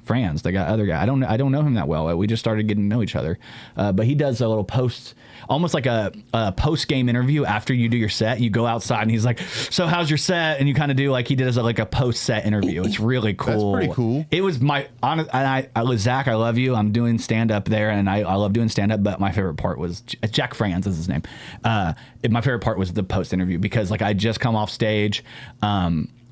Franz, the other guy. I don't know him that well. We just started getting to know each other. But he does a little post, almost like a post game interview after you do your set. You go outside and he's like, "So how's your set?" And you kind of do like he did as like a post set interview. It's really cool. That's pretty cool. It was my honest. And Zach, I love you. I'm doing stand up there, and I love doing stand up. But my favorite part was Jack Franz is his name. My favorite part was the post interview because like I just come off stage.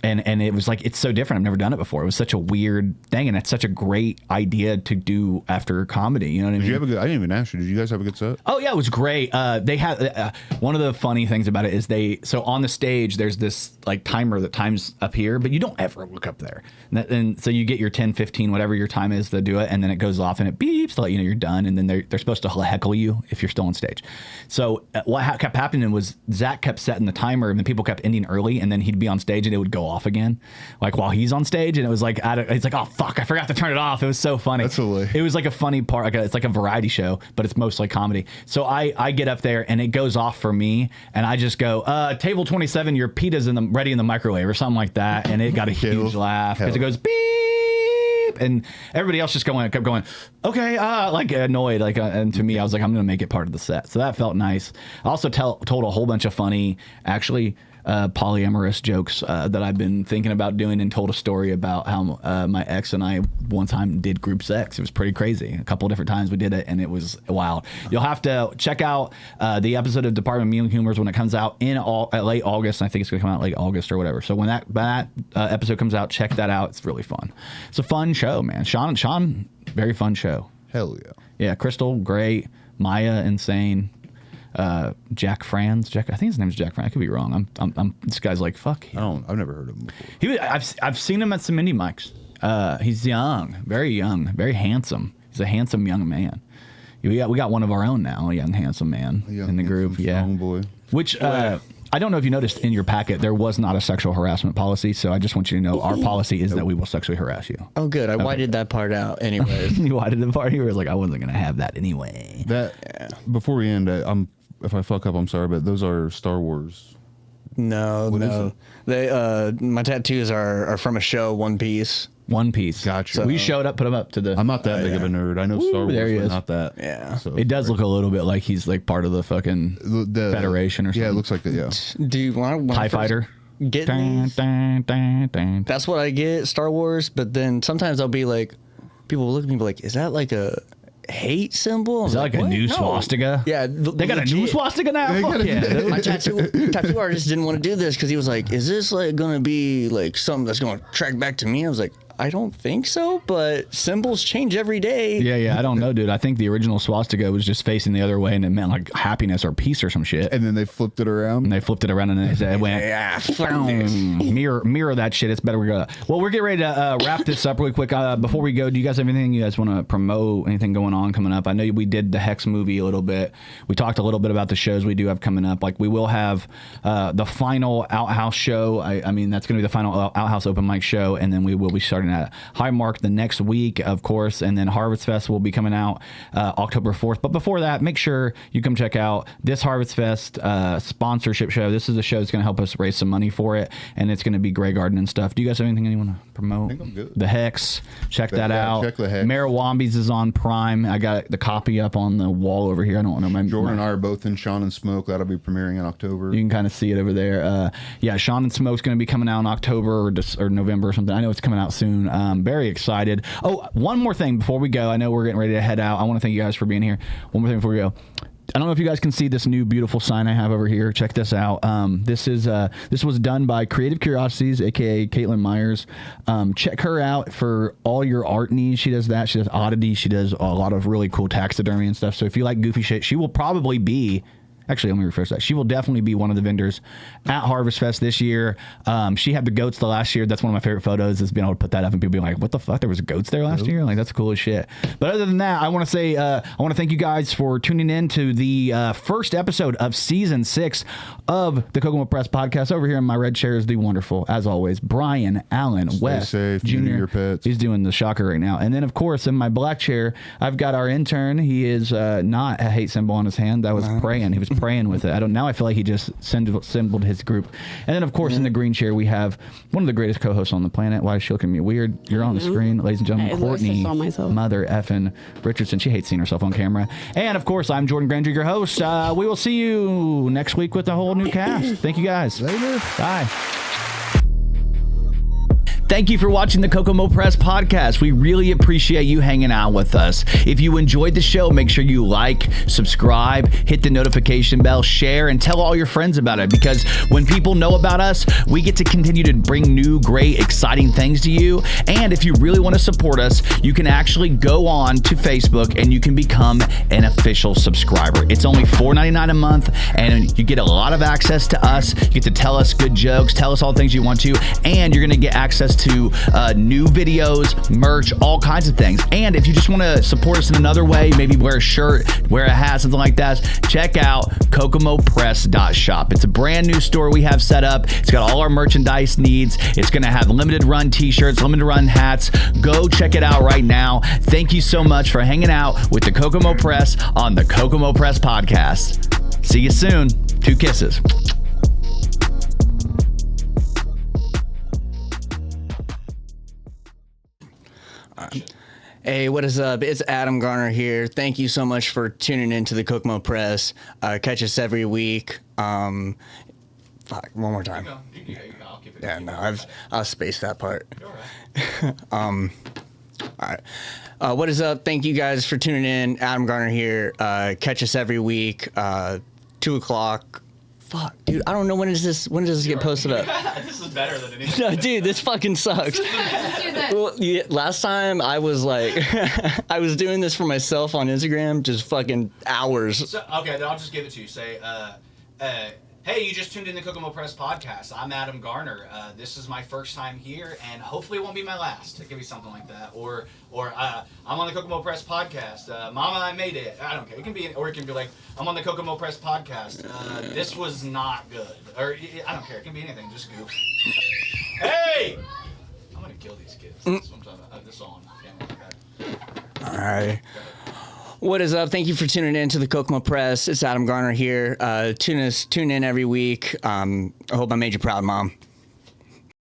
And it was like, it's so different. I've never done it before. It was such a weird thing, and it's such a great idea to do after comedy. You know what I mean? Did you have a good? I didn't even ask you. Did you guys have a good set? Oh yeah, it was great. They had one of the funny things about it is so on the stage there's this like timer that times up here, but you don't ever look up there. And so you get your 10, 15, whatever your time is to do it, and then it goes off and it beeps to let you know you're done. And then they're supposed to heckle you if you're still on stage. So what kept happening was Zach kept setting the timer, and then people kept ending early, and then he'd be on stage and it would go off again, like while he's on stage, and it was like it's like, oh fuck, I forgot to turn it off. It was so funny. That's hilarious. It was like a funny part. It's like a variety show, but it's mostly comedy. So I get up there and it goes off for me, and I just go, table 27, your pita's ready in the microwave or something like that, and it got a huge laugh because it goes beep, and everybody else just kept going, okay, like annoyed, like, and to me, I was like, I'm gonna make it part of the set. So that felt nice. I also told a whole bunch of funny, actually, polyamorous jokes that I've been thinking about doing, and told a story about how my ex and I one time did group sex. It was pretty crazy. A couple of different times we did it, and it was wild. You'll have to check out the episode of Department of Mean Humors when it comes out in late August. And I think it's going to come out late August or whatever. So when that episode comes out, check that out. It's really fun. It's a fun show, man. Sean, very fun show. Hell yeah. Yeah, Crystal, great. Maya, insane. Jack Franz. I think his name's Jack Franz. I could be wrong. This guy's like, fuck him. I've never heard of him before. I've seen him at some indie mics. He's young, very handsome. He's a handsome young man. We got one of our own now, a young handsome man in the group. Yeah, boy. Which I don't know if you noticed in your packet, there was not a sexual harassment policy. So I just want you to know our policy is that we will sexually harass you. Oh, good. I whited that part out anyways. You whited the part? You were like, I wasn't going to have that anyway. Before we end, if I fuck up, I'm sorry, but those are Star Wars. No. They my tattoos are from a show, One Piece. One Piece. Gotcha. So we showed up, put him up to the... I'm not that big of a nerd. I know Star Wars, there he but is. not that. Yeah. So, it does look a little bit like he's like part of the fucking Federation or something. Yeah, it looks like that, yeah. Do you want TIE Fighter? Get That's what I get, Star Wars, but then sometimes I'll be like, people will look at me and be like, is that like a hate symbol? Is that like a new swastika? Yeah. They got a new swastika now? Fuck yeah. My tattoo artist didn't want to do this because he was like, is this like going to be like something that's going to track back to me? I was like, I don't think so, but symbols change every day. Yeah. I don't know, dude. I think the original swastika was just facing the other way, and it meant like happiness or peace or some shit. And then they flipped it around. And they said, it went, mirror that shit. It's better we go. Well, we're getting ready to wrap this up really quick. Before we go, do you guys have anything you guys want to promote? Anything going on coming up? I know we did the Hex movie a little bit. We talked a little bit about the shows we do have coming up. Like we will have the final Outhouse show. I mean, that's going to be the final Outhouse open mic show, and then we will be starting at Highmark the next week, of course, and then Harvest Fest will be coming out October 4th. But before that, make sure you come check out this Harvest Fest sponsorship show. This is a show that's going to help us raise some money for it, and it's going to be Grey Garden and stuff. Do you guys have anything you want to promote? I think I'm good. The Hex, check that out. Check the Hex. Marawambies is on Prime. I got the copy up on the wall over here. I don't know. Jordan and I are both in Sean and Smoke. That'll be premiering in October. You can kind of see it over there. Sean and Smoke's going to be coming out in October or November or something. I know it's coming out soon. Very excited. Oh, one more thing before we go. I know we're getting ready to head out. I want to thank you guys for being here. One more thing before we go. I don't know if you guys can see this new beautiful sign I have over here. Check this out. This was done by Creative Curiosities, aka Caitlin Myers. Check her out for all your art needs. She does that. She does oddity. She does a lot of really cool taxidermy and stuff. So if you like goofy shit, she will probably be... Actually, let me refresh that. She will definitely be one of the vendors at Harvest Fest this year. She had the goats the last year. That's one of my favorite photos, is being able to put that up and people being like, what the fuck? There was goats there last year? Like, that's cool as shit. But other than that, I want to say, I want to thank you guys for tuning in to the first episode of season 6 of the Kokomo Press Podcast. Over here in my red chair is the wonderful, as always, Brian Allen West safe, Jr. Your pets. He's doing the shocker right now. And then, of course, in my black chair, I've got our intern. He is not a hate symbol on his hand. That was praying. He was praying with it. Now I feel like he just symboled his group. And then, of course, in the green chair, we have one of the greatest co-hosts on the planet. Why is she looking at me weird? You're on the screen, ladies and gentlemen. Cortni, mother effing Richardson. She hates seeing herself on camera. And, of course, I'm Jordan Grainger, your host. We will see you next week with a whole new cast. Thank you, guys. Later. Bye. Thank you for watching the Kokomo Press Podcast. We really appreciate you hanging out with us. If you enjoyed the show, make sure you like, subscribe, hit the notification bell, share, and tell all your friends about it, because when people know about us, we get to continue to bring new, great, exciting things to you. And if you really want to support us, you can actually go on to Facebook and you can become an official subscriber. It's only $4.99 a month, and you get a lot of access to us. You get to tell us good jokes, tell us all the things you want to, and you're going to get access to new videos, merch, all kinds of things. And if you just want to support us in another way, maybe wear a shirt, wear a hat, something like that, check out kokomopress.shop. It's a brand new store we have set up. It's got all our merchandise needs. It's going to have limited run t-shirts, limited run hats. Go check it out right now. Thank you so much for hanging out with the Kokomo Press on the Kokomo Press Podcast. See you soon. 2 kisses. Hey, what is up? It's Adam Garner here. Thank you so much for tuning in to the Kokomo Press. Catch us every week. One more time. I'll keep it. Yeah, no, I'll space that part. All right. What is up? Thank you guys for tuning in. Adam Garner here. Catch us every week. 2 o'clock. Fuck, dude. I don't know when does this get posted up. This is better than anything. No, dude, this fucking sucks. Well, yeah, last time I was like, I was doing this for myself on Instagram, just fucking hours. So, okay, then I'll just give it to you. Say, hey, you just tuned in the Kokomo Press Podcast. I'm Adam Garner. This is my first time here, and hopefully it won't be my last. It could be something like that. Or I'm on the Kokomo Press Podcast. Mama, I made it. I don't care. It can be, or it can be like, I'm on the Kokomo Press Podcast. This was not good. Or I don't care. It can be anything. Just goof. Hey! I'm gonna kill these kids. This one's this on. All right. What is up? Thank you for tuning in to the Kokomo Press. It's Adam Garner here. Tune in every week. I hope I made you proud, Mom.